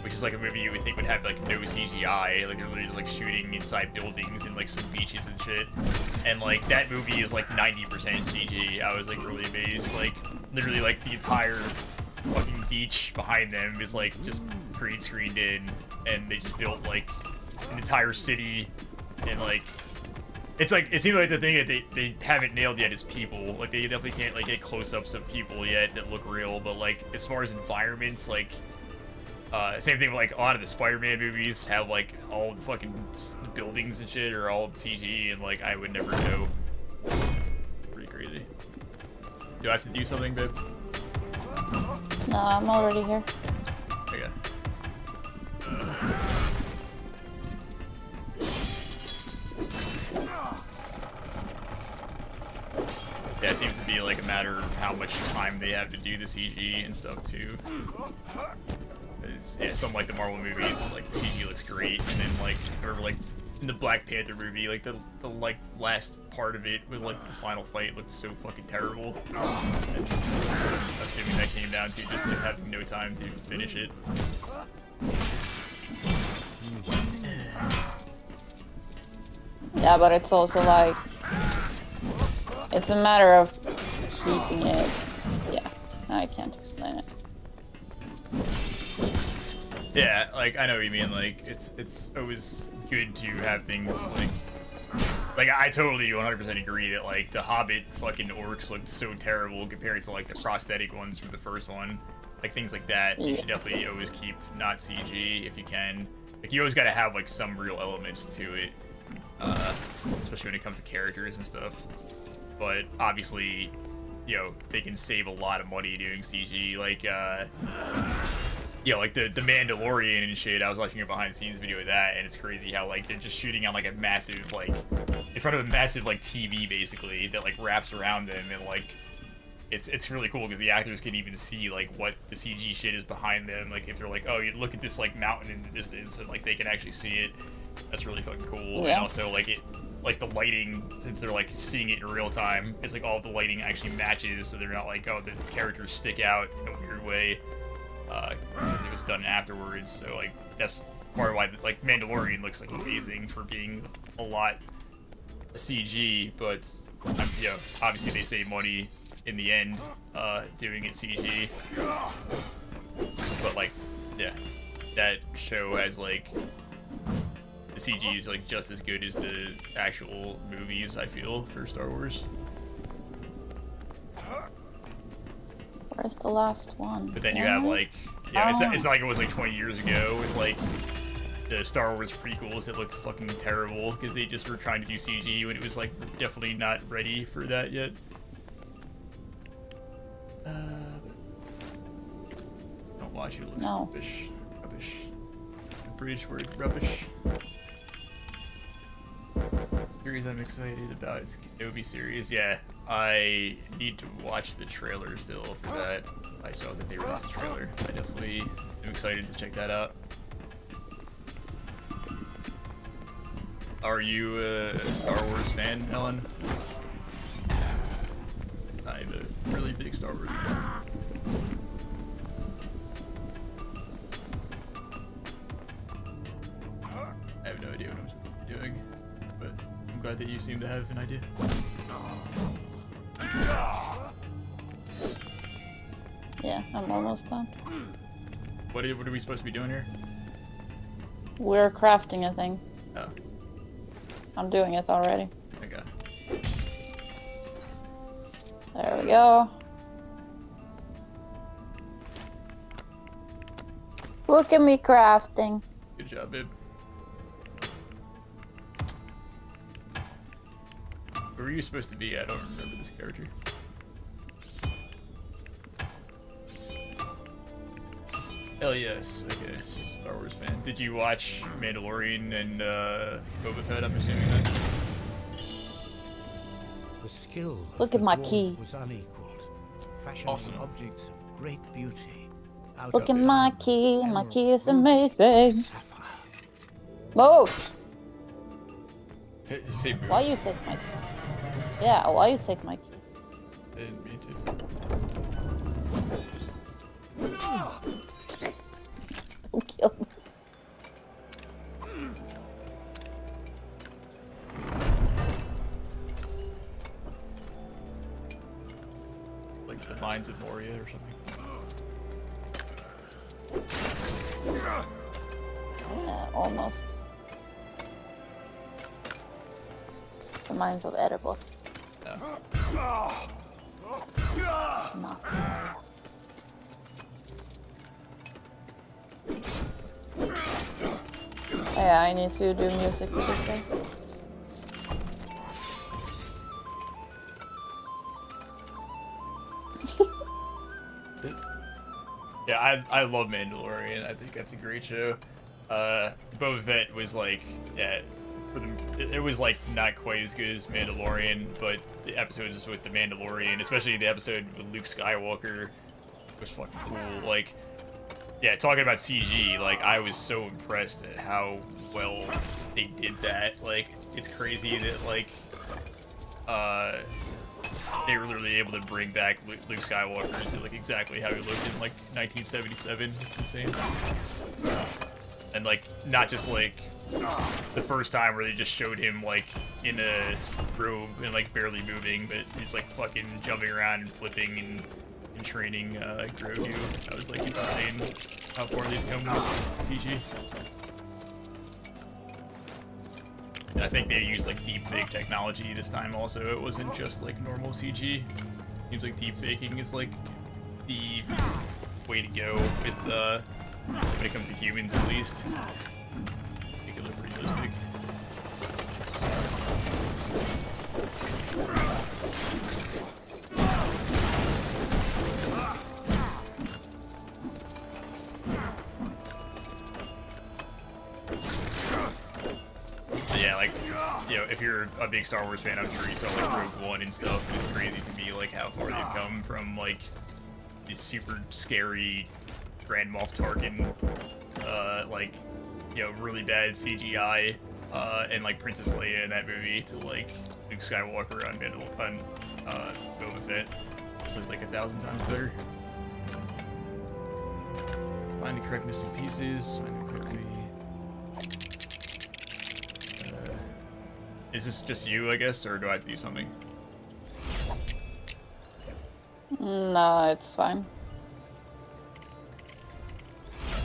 which is like a movie you would think would have like no CGI, like they're literally just like shooting inside buildings and like some beaches and shit, and like that movie is like 90% CG. I was like really amazed, like literally like the entire fucking beach behind them is like just green screened in, and they just built like an entire city, and like it's like it seems like the thing that they haven't nailed yet is people. Like they definitely can't like get close-ups of people yet that look real, but like as far as environments, like same thing with like a lot of the Spider-Man movies have like all the fucking buildings and shit are all CG, and like I would never know. Pretty crazy. Do I have to do something, babe? No, I'm already here. Okay. Yeah, it seems to be like a matter of how much time they have to do the CG and stuff too. Yeah, some like the Marvel movies, like the CG looks great, and then like or like in the Black Panther movie, like the like last part of it with like the final fight looked so fucking terrible. And assuming that came down to just like, having no time to finish it. Yeah, but it's also like it's a matter of keeping it. Yeah, I can't explain it. Yeah, like I know what you mean. Like it's always good to have things like I totally 100% agree that like the Hobbit fucking orcs looked so terrible compared to like the prosthetic ones from the first one. Like things like that, you should definitely always keep not CG if you can. Like you always got to have like some real elements to it, especially when it comes to characters and stuff. But obviously, you know, they can save a lot of money doing CG. Like, you know, like the Mandalorian and shit. I was watching a behind the scenes video of that, and it's crazy how like they're just shooting on like a massive like in front of a massive like TV basically that like wraps around them, and like it's really cool because the actors can even see like what the CG shit is behind them. Like if they're like, oh, you look at this like mountain in the distance, and like they can actually see it. That's really fucking cool. Yeah. And also like it. Like the lighting, since they're like seeing it in real time, it's like all the lighting actually matches, so they're not like, oh, the characters stick out in a weird way because it was done afterwards. So like that's part of why like Mandalorian looks like amazing for being a lot CG, but you know, obviously they save money in the end doing it CG. But like, yeah, that show has like. The CG is like just as good as the actual movies, I feel, for Star Wars. Where's the last one? But then you have like, yeah, it's not like it was like 20 years ago with like the Star Wars prequels that looked fucking terrible because they just were trying to do CG when it was like definitely not ready for that yet. Don't watch it. It looks rubbish. Rubbish. The British word rubbish. Series I'm excited about is Kenobi series. Yeah, I need to watch the trailer still for that. I saw that they released a trailer. I definitely am excited to check that out. Are you a Star Wars fan, Ellen? I'm a really big Star Wars fan. I have no idea what I'm doing, but I'm glad that you seem to have an idea. Yeah, I'm almost done. What are we supposed to be doing here? We're crafting a thing. Oh. I'm doing it already. Okay. There we go. Look at me crafting. Good job, babe. Where were you supposed to be? I don't remember this character. Hell yes. Okay. Star Wars fan. Did you watch Mandalorian and Boba Fett? I'm assuming that. The skill Look of at my the dwarves key. was unequaled, fashioning Awesome. objects of great beauty out Look of at the my armor, key. My emerald, key is ruby, amazing. sapphire. Move! You say move. Why you take my key? Yeah, why you take my key? I didn't mean to. Don't kill me. Like the Mines of Moria or something. Yeah, almost. The Mines of Erebor. Not. Yeah, I need to do music for this guy. Yeah, I love Mandalorian. I think that's a great show. Boba Fett was like, yeah, it was like not quite as good as Mandalorian, but the episodes with the Mandalorian, especially the episode with Luke Skywalker, was fucking cool. Like, yeah, talking about CG, like I was so impressed at how well they did that. Like, it's crazy that like, they were literally able to bring back Luke Skywalker to like exactly how he looked in like 1977. It's insane. And like not just like the first time where they just showed him like in a robe and like barely moving, but he's like fucking jumping around and flipping and training Grogu. I was like, it's insane how far they've come with CG. And I think they used like deepfake technology this time also. It wasn't just like normal CG. Seems like deepfaking is like the way to go with when it comes to humans at least. Make it look realistic. Yeah, like, you know, if you're a big Star Wars fan, I'm sure you saw like Rogue One and stuff. It's crazy to me like how far they've come from like these super scary Grand Moff Tarkin, like, you know, really bad CGI, and like Princess Leia in that movie to like Luke Skywalker on Boba Fett. This is like 1,000 times better. Find the correct missing pieces. Find it quickly. Is this just you, I guess, or do I have to do something? No, it's fine.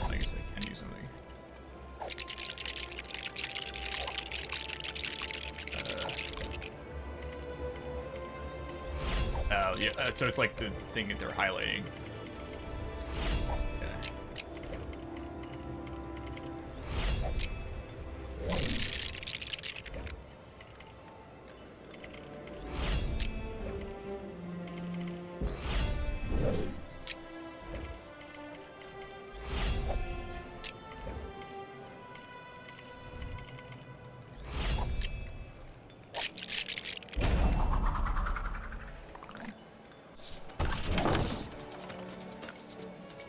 I guess I can do something. Oh, yeah, so it's like the thing that they're highlighting.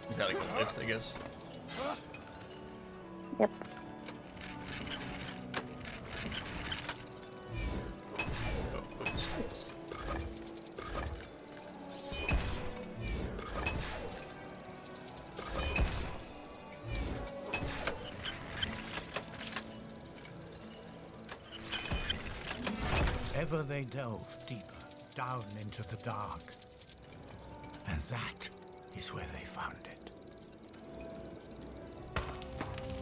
Is that like a lift, I guess? Yep. Ever they delve deeper down into the dark. And that is where they found it.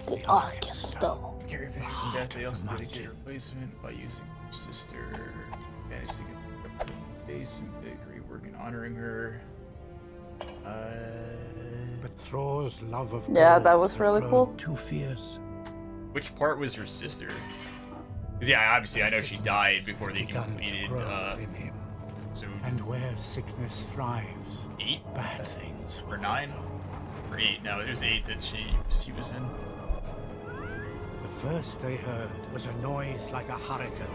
The Arkenstone. Carry Fisher from death, they also dedicated replacement by using her sister. Managed to get up to the base and did great work in honoring her. But Thror's love of Yeah, gold that was had really grown cool. Too fierce. Which part was her sister? Because yeah, obviously I know she died before they Begun to completed. grow in him. So And where sickness thrives, 8 bad things or will 9 follow. or 8? No, it was 8 that she was in. The first they heard was a noise like a hurricane.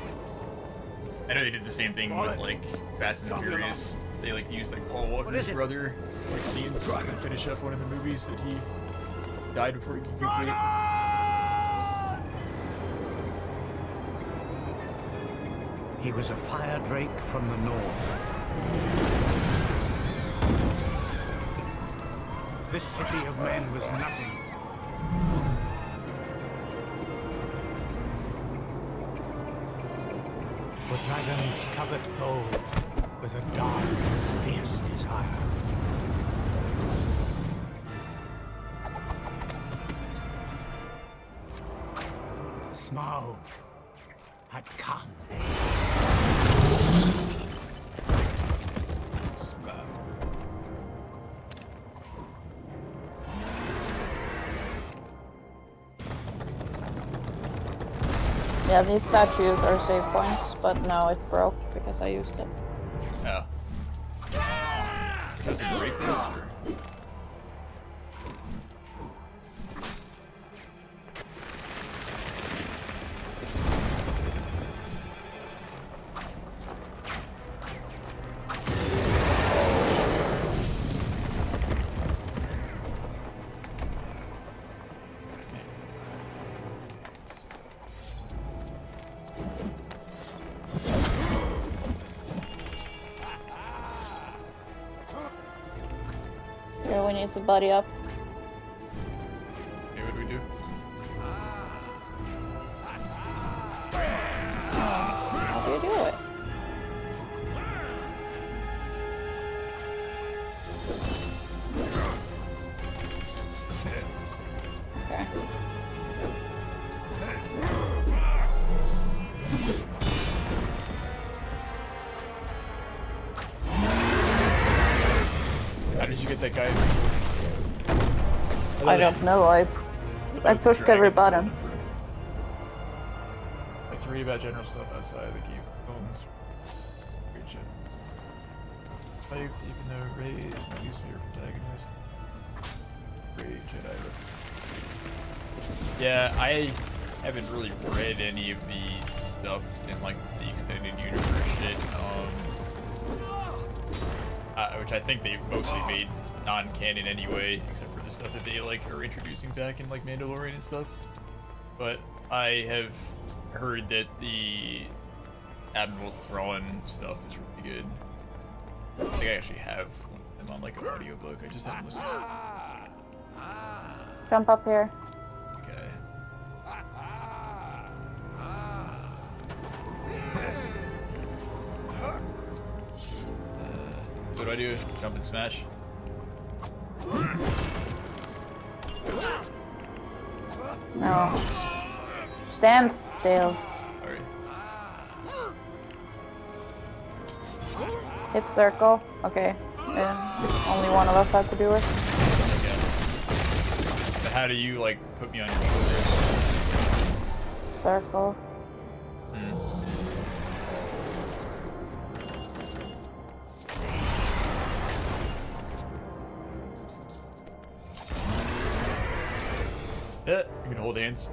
I know they did the same thing with like Fast and the Furious. they like used like Paul Walker's brother like scenes to finish up one of the movies that he died before he could complete. He was a fire drake from the north. This city of men was nothing. For dragons covet gold with a dark and fierce desire. Smaug had come. Yeah, these statues are save points, but now it broke because I used it. Oh. Does it break this? Or? Here, we need to buddy up. Okay, what do we do? How do you do it? Okay. How did you get that guy? I don't know, I pushed every button. I to read about general stuff outside the game. Bones. Great shit. Fight, even though Rey is not used for your protagonist. Great Jedi. Yeah, I haven't really read any of the stuff in like the extended universe shit. Which I think they've mostly made non-canon anyway, except for the stuff that they like are introducing back in like Mandalorian and stuff. But I have heard that the Admiral Thrawn stuff is really good. I think I actually have them on like an audiobook. I just haven't listened to it. Jump up here. Okay. What do I do? Jump and smash? No. Stand still. Sorry. Hit circle. Okay. Yeah. Only one of us had to do it. Okay. But how do you like put me on your shoulder? Circle. Yeah, you can hold hands.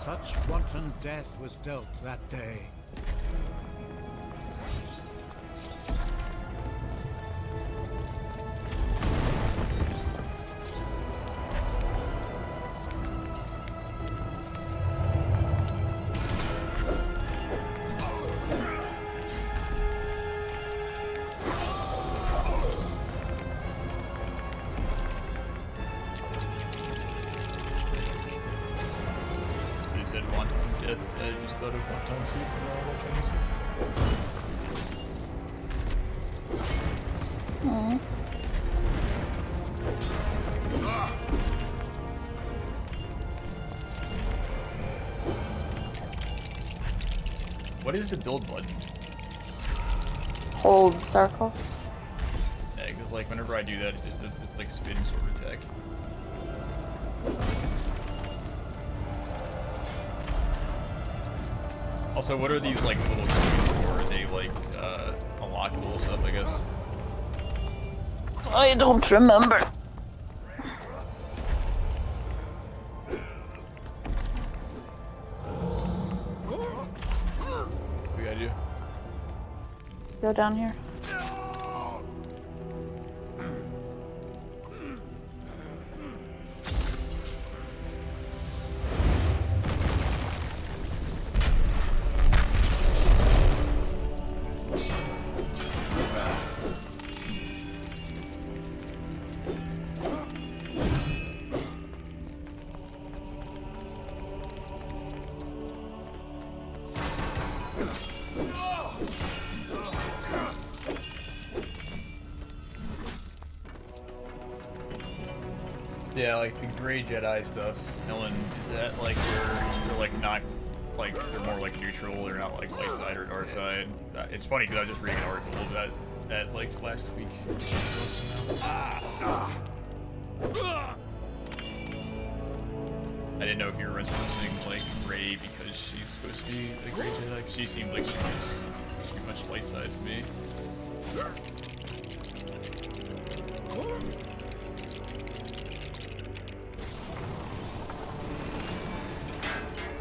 Such wanton death was dealt that day. You said one time death. I just thought of one time soup and all that Chinese food. Hmm. What is the build button? Hold circle. Yeah, because like whenever I do that, it just does this like spin sort of attack. Also, what are these like little keys for? Are they like unlockable stuff, I guess? I don't remember. What we gotta do? Go down here. Yeah, like the Grey Jedi stuff. Ellen, is that like they're like not like they're more like neutral? They're not like light side or dark side. It's funny because I was just reading an article about that like last week. I didn't know if you were referencing like Rey because she's supposed to be a Grey Jedi. She seemed like she was pretty much light side to me.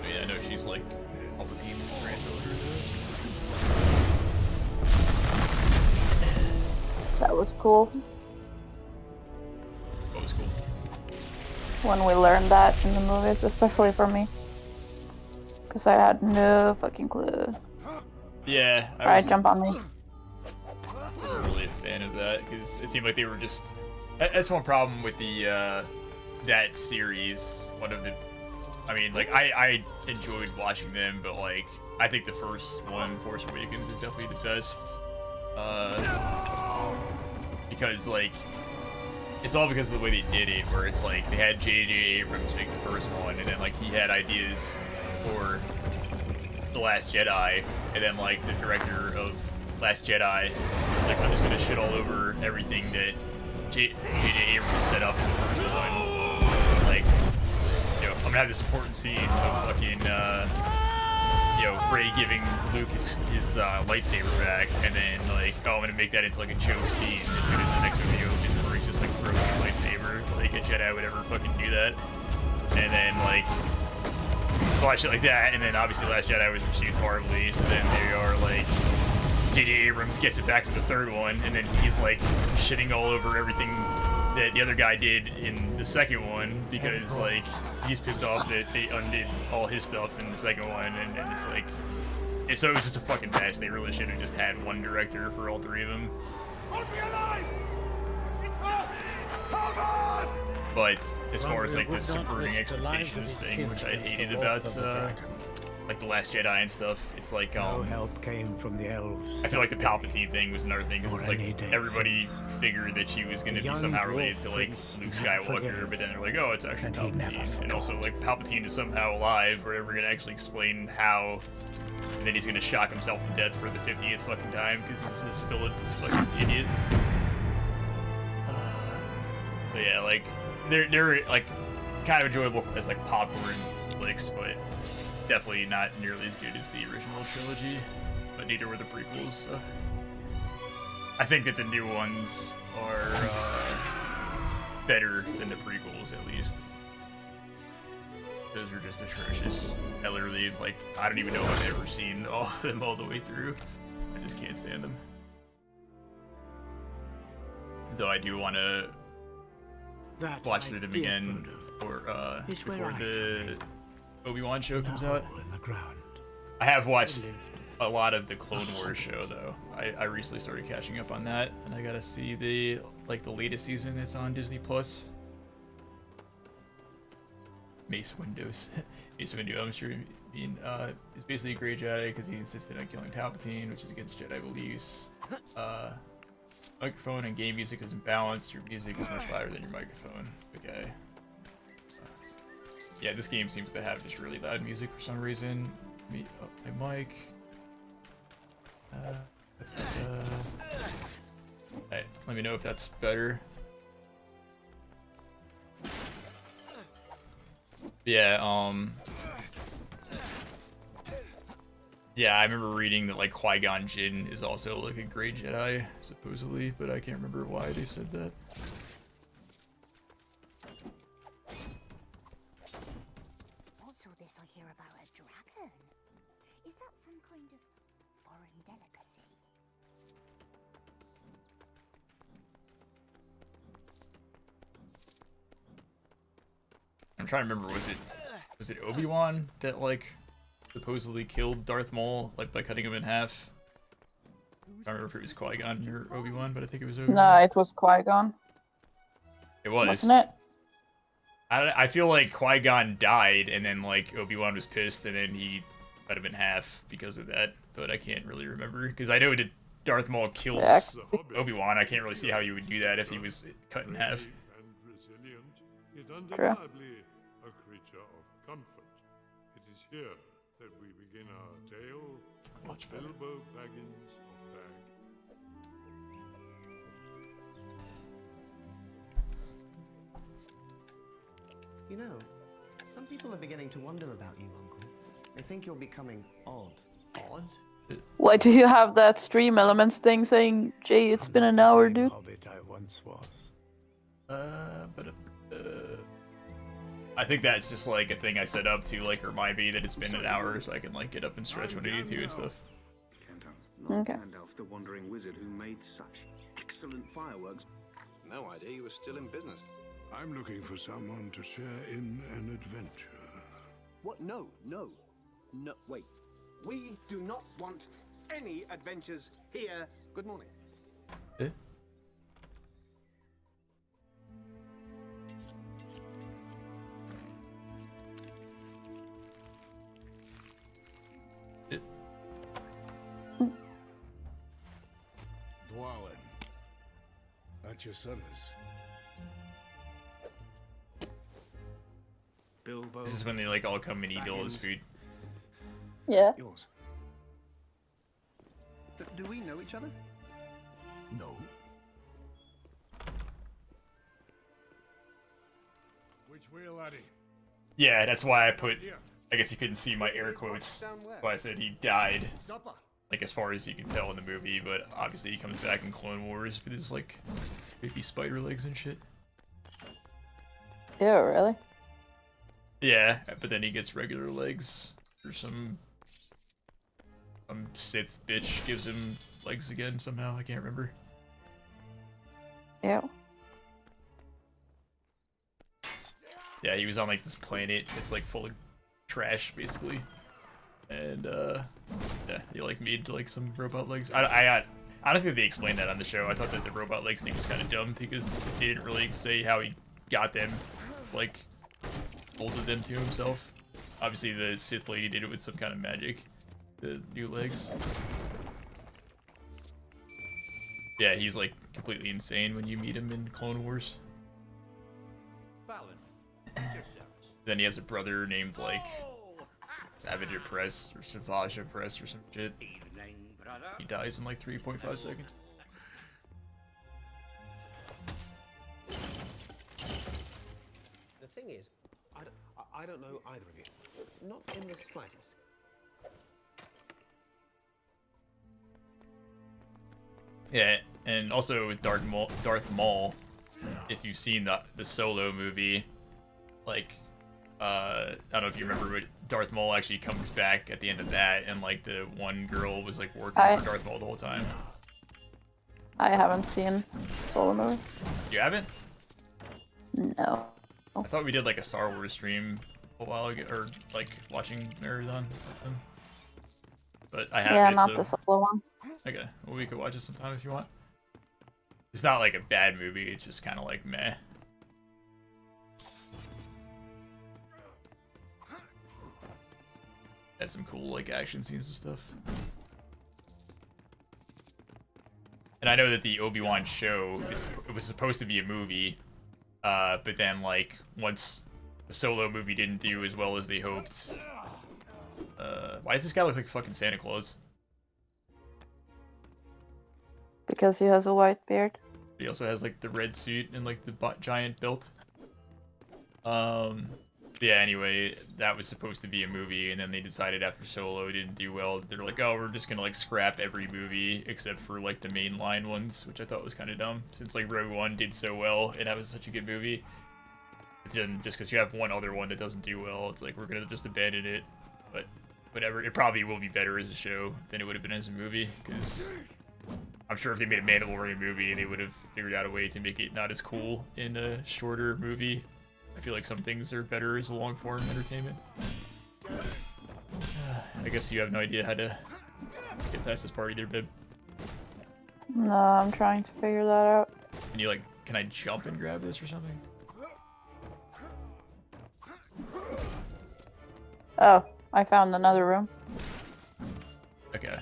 Yeah, I know she's like Palpatine's granddaughter. That was cool. What was cool? When we learned that in the movies, especially for me. Because I had no fucking clue. Yeah. Alright, jump on me. I wasn't really a fan of that because it seemed like they were just. That's one problem with the that series. One of the. I mean, like I enjoyed watching them, but like I think the first one, Force Awakens, is definitely the best. Because like it's all because of the way they did it, where it's like they had J.J. Abrams make the first one, and then like he had ideas for The Last Jedi, and then like the director of Last Jedi was like, I'm just gonna shit all over everything that J.J. Abrams set up in the first one. Like, you know, I'm gonna have this important scene of fucking you know, Rey giving Luke his lightsaber back, and then like, oh, I'm gonna make that into like a joke scene as soon as the next video opens, where he's just like throwing his lightsaber. Like a Jedi would ever fucking do that. And then like a lot of shit like that, and then obviously Last Jedi was received horribly, so then they are like J.J. Abrams gets it back for the third one, and then he's like shitting all over everything that the other guy did in the second one, because like he's pissed off that they undid all his stuff in the second one, and it's like, so it was just a fucking mess. They really should have just had one director for all three of them. But as far as like the subverting expectations thing, which I hated about like The Last Jedi and stuff, it's like No help came from the elves. I feel like the Palpatine thing was another thing, because it's like everybody figured that she was going to be somehow related to like Luke Skywalker, but then they're like, oh, it's actually Palpatine. And also like Palpatine is somehow alive, we're never going to actually explain how, and then he's going to shock himself to death for the 50th fucking time because he's still a fucking idiot. But yeah, like they're like kind of enjoyable as like popcorn flicks, but definitely not nearly as good as the original trilogy, but neither were the prequels. So. I think that the new ones are better than the prequels, at least. Those are just atrocious. I literally, like, I don't even know if I've ever seen all of them all the way through. I just can't stand them. Though I do want to watch through them again or before the Obi-Wan show comes out. I have watched a lot of the Clone Wars show though. I recently started catching up on that, and I gotta see the latest season that's on Disney Plus. Mace Windows. Mace Windu, I'm sure is basically a Grey Jedi because he insisted on killing Palpatine, which is against Jedi beliefs. Microphone and game music isn't balanced. Your music is much louder than your microphone. Okay. Yeah, this game seems to have just really loud music for some reason. Let me up my mic. Alright, let me know if that's better. Yeah, yeah, I remember reading that like Qui-Gon Jinn is also like a Grey Jedi, supposedly, but I can't remember why they said that. What's all this I hear about a dragon? Is that some kind of foreign delicacy? I'm trying to remember, was it Obi-Wan that like supposedly killed Darth Maul like by cutting him in half? I don't remember if it was Qui-Gon or Obi-Wan, but I think it was Obi-Wan. No, it was Qui-Gon. It was. Wasn't it? I feel like Qui-Gon died, and then like Obi-Wan was pissed, and then he cut him in half because of that. But I can't really remember because I know that Darth Maul kills Obi-Wan. I can't really see how you would do that if he was cut in half. True. A creature of comfort. It is here that we begin our tale. Much better. Bilbo Baggins of Bag. You know, some people are beginning to wonder about you, Uncle. They think you're becoming odd. Odd? Why do you have that Stream Elements thing saying, Jay, it's been an hour, dude? Hobbit I once was. I think that's just like a thing I set up to like remind me that it's been an hour, so I can like get up and stretch when I need to and stuff. Okay. Gandalf, the wandering wizard who made such excellent fireworks. No idea you were still in business. I'm looking for someone to share in an adventure. What? No, no, no, wait. We do not want any adventures here. Good morning. Eh? Dwalin. At your service. Bilbo. This is when they like all come and eat all his food. Yeah. Yours. Do we know each other? No. Which way, laddie? Yeah, that's why I put. I guess you couldn't see my air quotes. That's why I said he died. Supper. Like as far as you can tell in the movie, but obviously he comes back in Clone Wars with his like creepy spider legs and shit. Ew, really? Yeah, but then he gets regular legs or some Sith bitch gives him legs again somehow. I can't remember. Ew. Yeah, he was on like this planet. It's like full of trash basically. And yeah, he like made like some robot legs. I don't think they explained that on the show. I thought that the robot legs thing was kind of dumb because they didn't really say how he got them, like molded them to himself. Obviously the Sith lady did it with some kind of magic. The new legs. Yeah, he's like completely insane when you meet him in Clone Wars. Then he has a brother named like Savager Press or Savaja Press or some shit. He dies in like 3.5 seconds. The thing is, I don't know either of you. Not in the slightest. Yeah, and also with Darth Maul, if you've seen the Solo movie, like, I don't know if you remember, but Darth Maul actually comes back at the end of that, and like the one girl was like working for Darth Maul the whole time. I haven't seen Solo movie. You haven't? No. I thought we did like a Star Wars stream a while ago, or like watching Marathon with them. But I haven't. Yeah, not the Solo one. Okay, well we could watch it sometime if you want. It's not like a bad movie, it's just kind of like meh. Has some cool like action scenes and stuff. And I know that the Obi-Wan show it was supposed to be a movie, but then like once the Solo movie didn't do as well as they hoped. Why does this guy look like fucking Santa Claus? Because he has a white beard. He also has like the red suit and like the giant belt. Yeah, anyway, that was supposed to be a movie, and then they decided after Solo didn't do well, they're like, oh, we're just gonna like scrap every movie except for like the mainline ones, which I thought was kind of dumb, since like Rogue One did so well, and that was such a good movie. Then just because you have one other one that doesn't do well, it's like we're gonna just abandon it. But whatever, it probably will be better as a show than it would have been as a movie, because I'm sure if they made a Mandalorian movie, they would have figured out a way to make it not as cool in a shorter movie. I feel like some things are better as a long-form entertainment. I guess you have no idea how to get past this party there, babe. No, I'm trying to figure that out. And you like, can I jump and grab this or something? Oh, I found another room. Okay.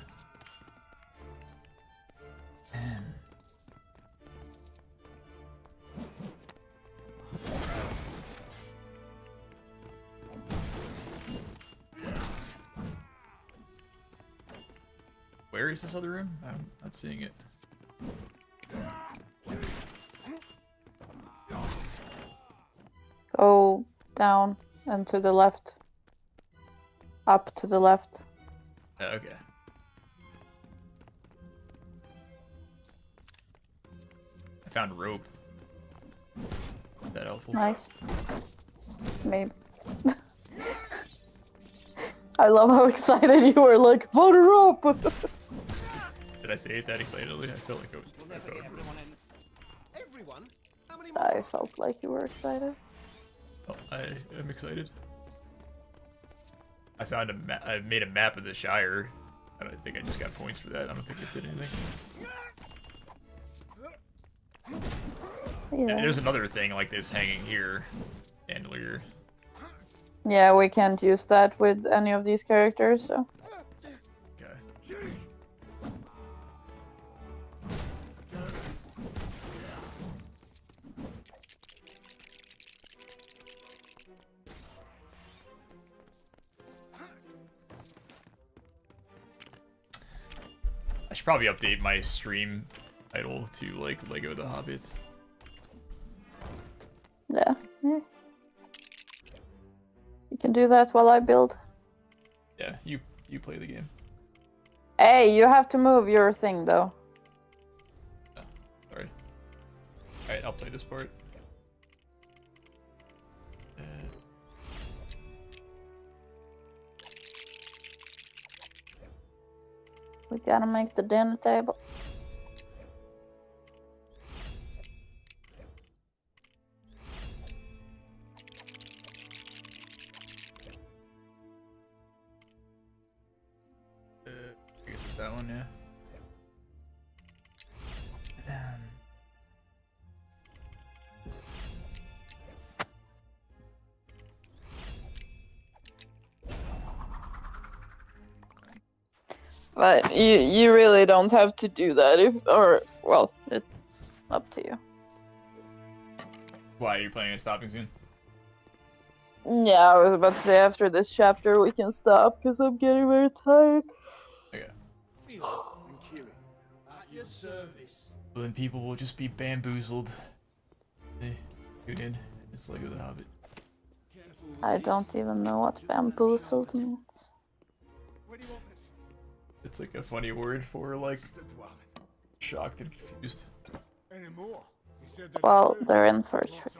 Where is this other room? I'm not seeing it. Go down and to the left. Up to the left. Okay. I found rope. Is that helpful? Nice. Maybe. I love how excited you were, like, vote her up! Did I say it that excitedly? I felt like it was. I felt like you were excited. Oh, I am excited. I found I made a map of the Shire. I don't think I just got points for that. I don't think it did anything. Yeah. There's another thing like this hanging here. Chandelier. Yeah, we can't use that with any of these characters, so. Okay. I should probably update my stream title to like Lego the Hobbit. Yeah. You can do that while I build. Yeah, you play the game. Hey, you have to move your thing though. Oh, sorry. Alright, I'll play this part. We gotta make the dinner table. I guess it's that one, yeah. But you really don't have to do that well, it's up to you. Why are you planning on stopping soon? Yeah, I was about to say after this chapter we can stop because I'm getting very tired. Okay. At your service. Well, then people will just be bamboozled. They tune in. It's Lego the Hobbit. I don't even know what bamboozled means. It's like a funny word for like shocked and confused. Well, they're in for a treat.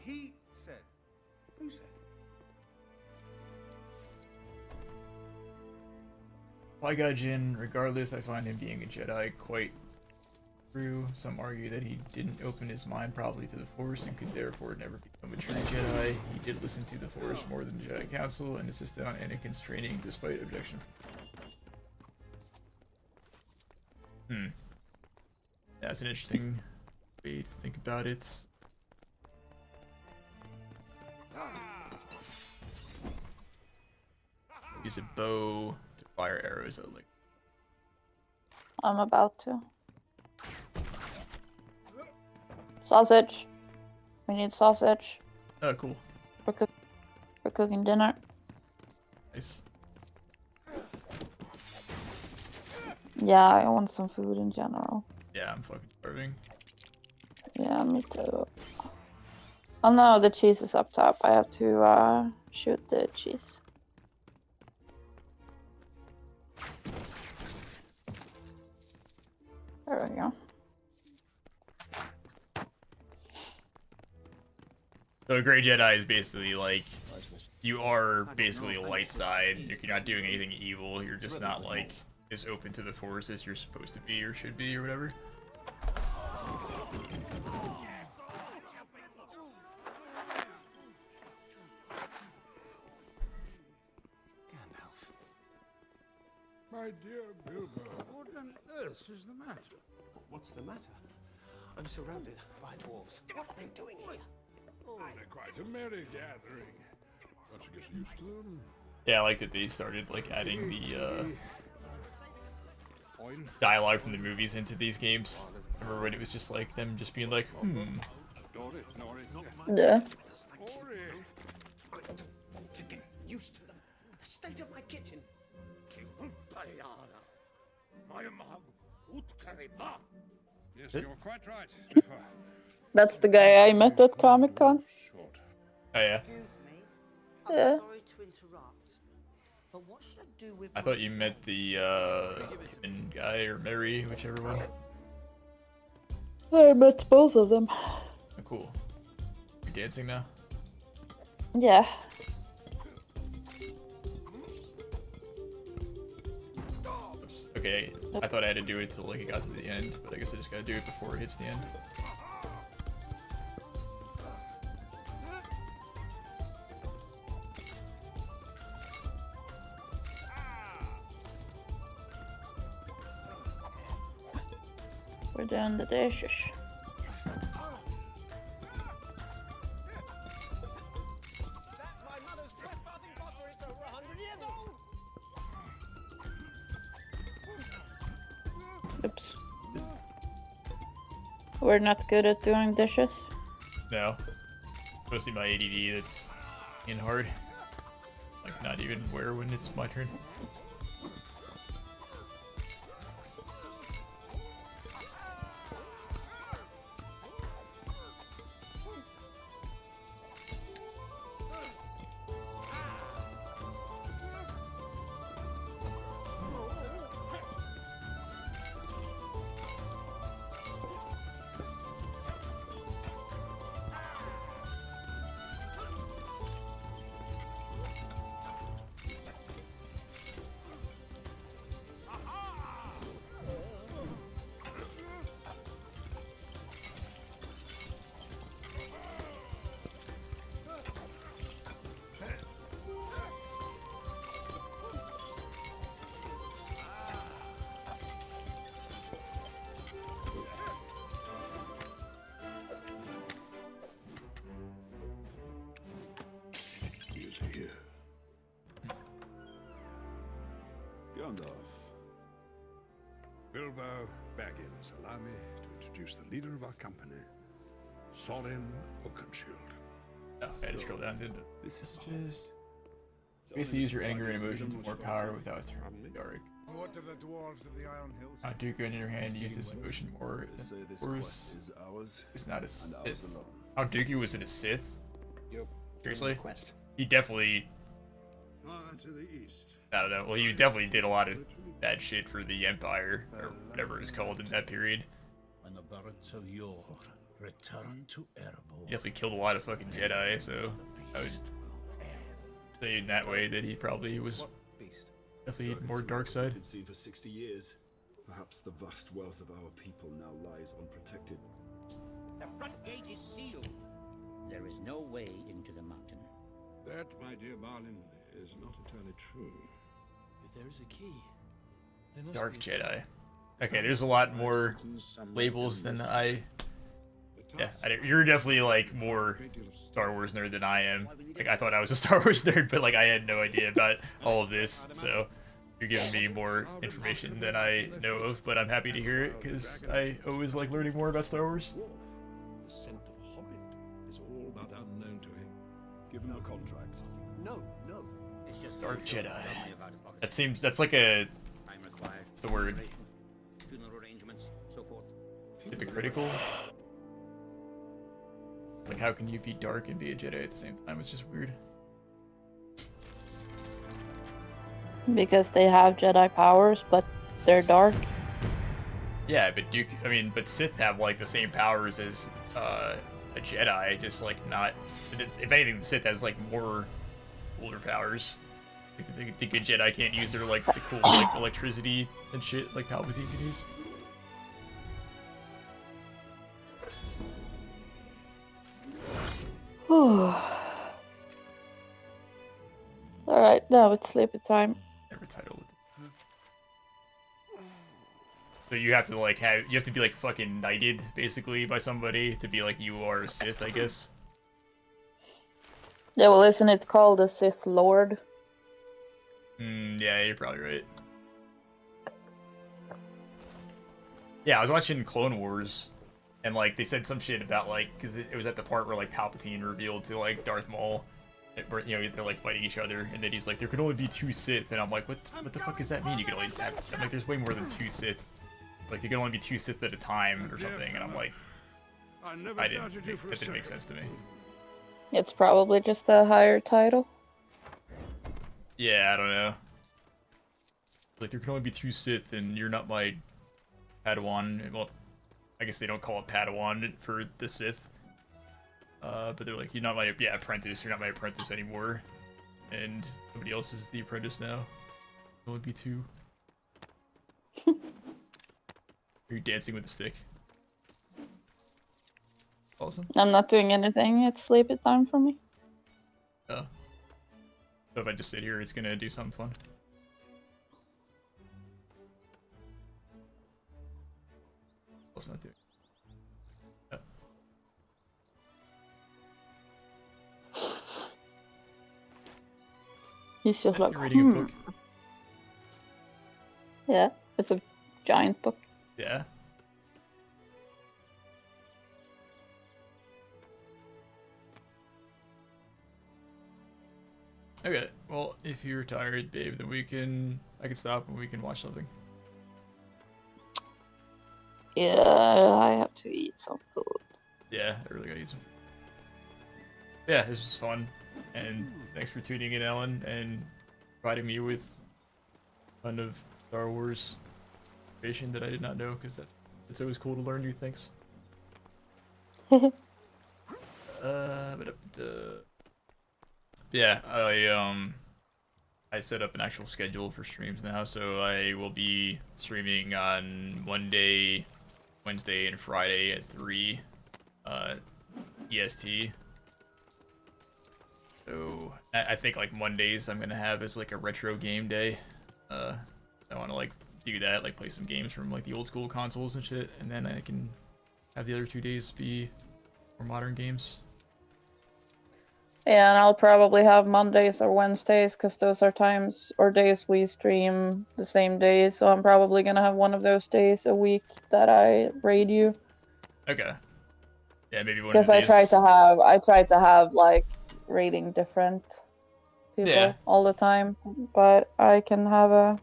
He said. Who said? Qui-Gon Jinn, regardless, I find him being a Jedi quite true. Some argue that he didn't open his mind properly to the Force and could therefore never become a true Jedi. He did listen to the Force more than the Jedi Council and insisted on Anakin's training despite objection. That's an interesting way to think about it. use a bow to fire arrows at like. I'm about to. Sausage. We need sausage. Oh, cool. For cooking dinner. Nice. Yeah, I want some food in general. Yeah, I'm fucking starving. Yeah, me too. Oh no, the cheese is up top. I have to shoot the cheese. There we go. So a Grey Jedi is basically like, you are basically a light side. You're not doing anything evil. You're just not like as open to the Force as you're supposed to be or should be or whatever. My dear Bilbo. What on earth is the matter? What's the matter? I'm surrounded by dwarves. What are they doing here? Oh, they're quite a merry gathering. Don't you get used to them? Yeah, I like that they started like adding the dialogue from the movies into these games. Remember when it was just like them just being like, Yeah. I don't want to get used to them. The state of my kitchen. Yes, you're quite right. That's the guy I met at Comic-Con. Oh yeah. Excuse me. Yeah. Sorry to interrupt, but what should I do with I thought you met the human guy or Mary, whichever one. I met both of them. Oh, cool. You're dancing now? Yeah. Okay, I thought I had to do it till like it got to the end, but I guess I just gotta do it before it hits the end. We're doing the dishes. That's my mother's trespassing pottery. It's over 100 years old. Oops. We're not good at doing dishes. No. Mostly my ADD that's in hard. Like not even where when it's my turn. Gandalf. Bilbo Baggins, allow me to introduce the leader of our company, Sorin Oakenshield. Oh, I had to scroll down, didn't it? This is Basically use your anger and emotions with more power without turning dark. What of the dwarves of the Iron Hills? Dooku in your hand uses emotion more than Horus is not a Sith. Dooku wasn't a Sith? Yep. Seriously? He definitely... To the east. I don't know. Well, he definitely did a lot of bad shit for the Empire, or whatever it was called in that period. When the barons of Yore return to Erebor. He definitely killed a lot of fucking Jedi, so I would say in that way that he probably was definitely more dark side. Been seen for 60 years. Perhaps the vast wealth of our people now lies unprotected. The front gate is sealed. There is no way into the mountain. That, my dear Balin, is not entirely true. If there is a key, Dark Jedi. Okay, there's a lot more labels than I Yeah, you're definitely like more Star Wars nerd than I am. Like I thought I was a Star Wars nerd, but like I had no idea about all of this. So you're giving me more information than I know of, but I'm happy to hear it because I always like learning more about Star Wars. The scent of a hobbit is all but unknown to him. Give him a contract. No, no. It's just Dark social. Jedi. Tell me about it, Pocket. That seems that's like a Time required. what's the word? Funeral arrangements, so forth. Hypocritical. Like how can you be dark and be a Jedi at the same time? It's just weird. Because they have Jedi powers, but they're dark. Yeah, but but Sith have like the same powers as a Jedi, just like not. If anything, the Sith has like more older powers. The good Jedi can't use their like the cool like electricity and shit like Palpatine can use. Alright, now it's sleeping time. Never titled. So you have to like you have to be like fucking knighted basically by somebody to be like you are a Sith, I guess. Yeah, well, isn't it called a Sith Lord? Yeah, you're probably right. Yeah, I was watching Clone Wars, and like they said some shit about like because it was at the part where like Palpatine revealed to like Darth Maul, where you know they're like fighting each other, and then he's like there could only be 2 Sith, and I'm like what the fuck does that mean? You can only have I'm like there's way more than 2 Sith. Like there can only be 2 Sith at a time or something, and I'm like that didn't make sense to me. It's probably just a higher title. Yeah, I don't know. Like, there can only be 2 Sith, and you're not my Padawan. Well, I guess they don't call it Padawan for the Sith. But they're like, you're not my apprentice. You're not my apprentice anymore. And somebody else is the apprentice now. There only be 2. Are you dancing with a stick? Awesome. I'm not doing anything. It's sleeping time for me. Oh. So if I just sit here, it's gonna do something fun. It's not doing. He's just like, You're reading a book. Yeah, it's a giant book. Yeah. Okay, well, if you're tired, babe, then I can stop and we can watch something. Yeah, I have to eat some food. Yeah, I really gotta eat some. Yeah, this was fun, and thanks for tuning in, Ellen, and providing me with a ton of Star Wars information that I did not know, because it's always cool to learn new things. Yeah, I set up an actual schedule for streams now, so I will be streaming on Monday, Wednesday, and Friday at 3 EST. So I think like Mondays I'm gonna have as like a retro game day. I want to like do that, like play some games from like the old school consoles and shit, and then I can have the other 2 days be more modern games. Yeah, and I'll probably have Mondays or Wednesdays, because those are times or days we stream the same day, so I'm probably gonna have one of those days a week that I raid you. Okay. Yeah, maybe one of Because the I days. try to have like raiding different people all the time, but I can have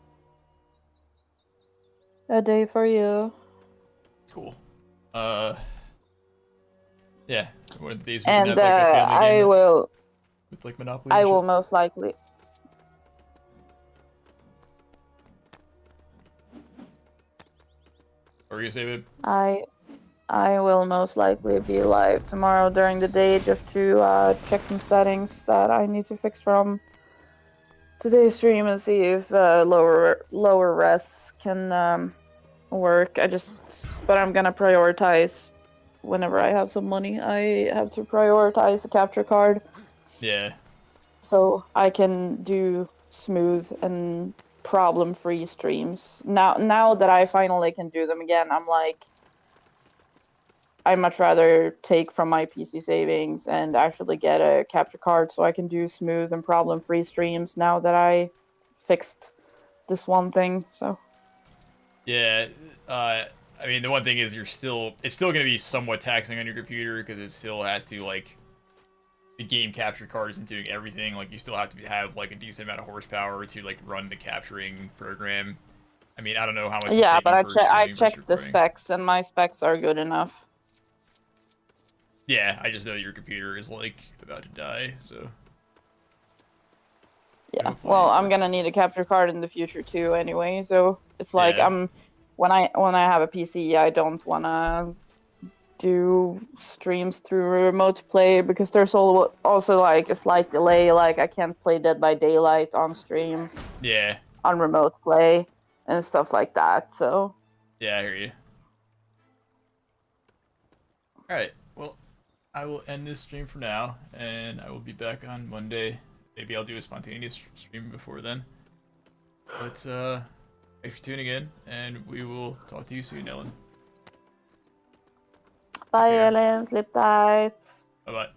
a day for you. Cool. Yeah, one of the days we And can have like a family game with like Monopoly. I and will shit. most likely. What were you gonna say, babe? I will most likely be live tomorrow during the day just to check some settings that I need to fix from today's stream and see if lower res can work. But I'm gonna prioritize whenever I have some money. I have to prioritize the capture card. Yeah. So I can do smooth and problem-free streams. Now that I finally can do them again, I'm like, I much rather take from my PC savings and actually get a capture card so I can do smooth and problem-free streams now that I fixed this one thing. So Yeah, I mean, the one thing is it's still going to be somewhat taxing on your computer because it still has to, like, the game capture card isn't doing everything. Like, you still have to have, like, a decent amount of horsepower to, like, run the capturing program. I mean, I don't know how much. yeah, but I checked checked the specs and my specs are good enough. Yeah, I just know that your computer is, like, about to die, so. Yeah, well, I'm gonna need a capture card in the future too anyway, so it's like when I have a PC, I don't wanna do streams through remote play because there's also like a slight delay, like I can't play Dead by Daylight on stream. Yeah. On remote play and stuff like that, so. Yeah, I hear you. Alright, well, I will end this stream for now, and I will be back on Monday. Maybe I'll do a spontaneous stream before then. But, thanks for tuning in, and we will talk to you soon, Ellen. Bye, Ellen. Sleep tight. Bye-bye.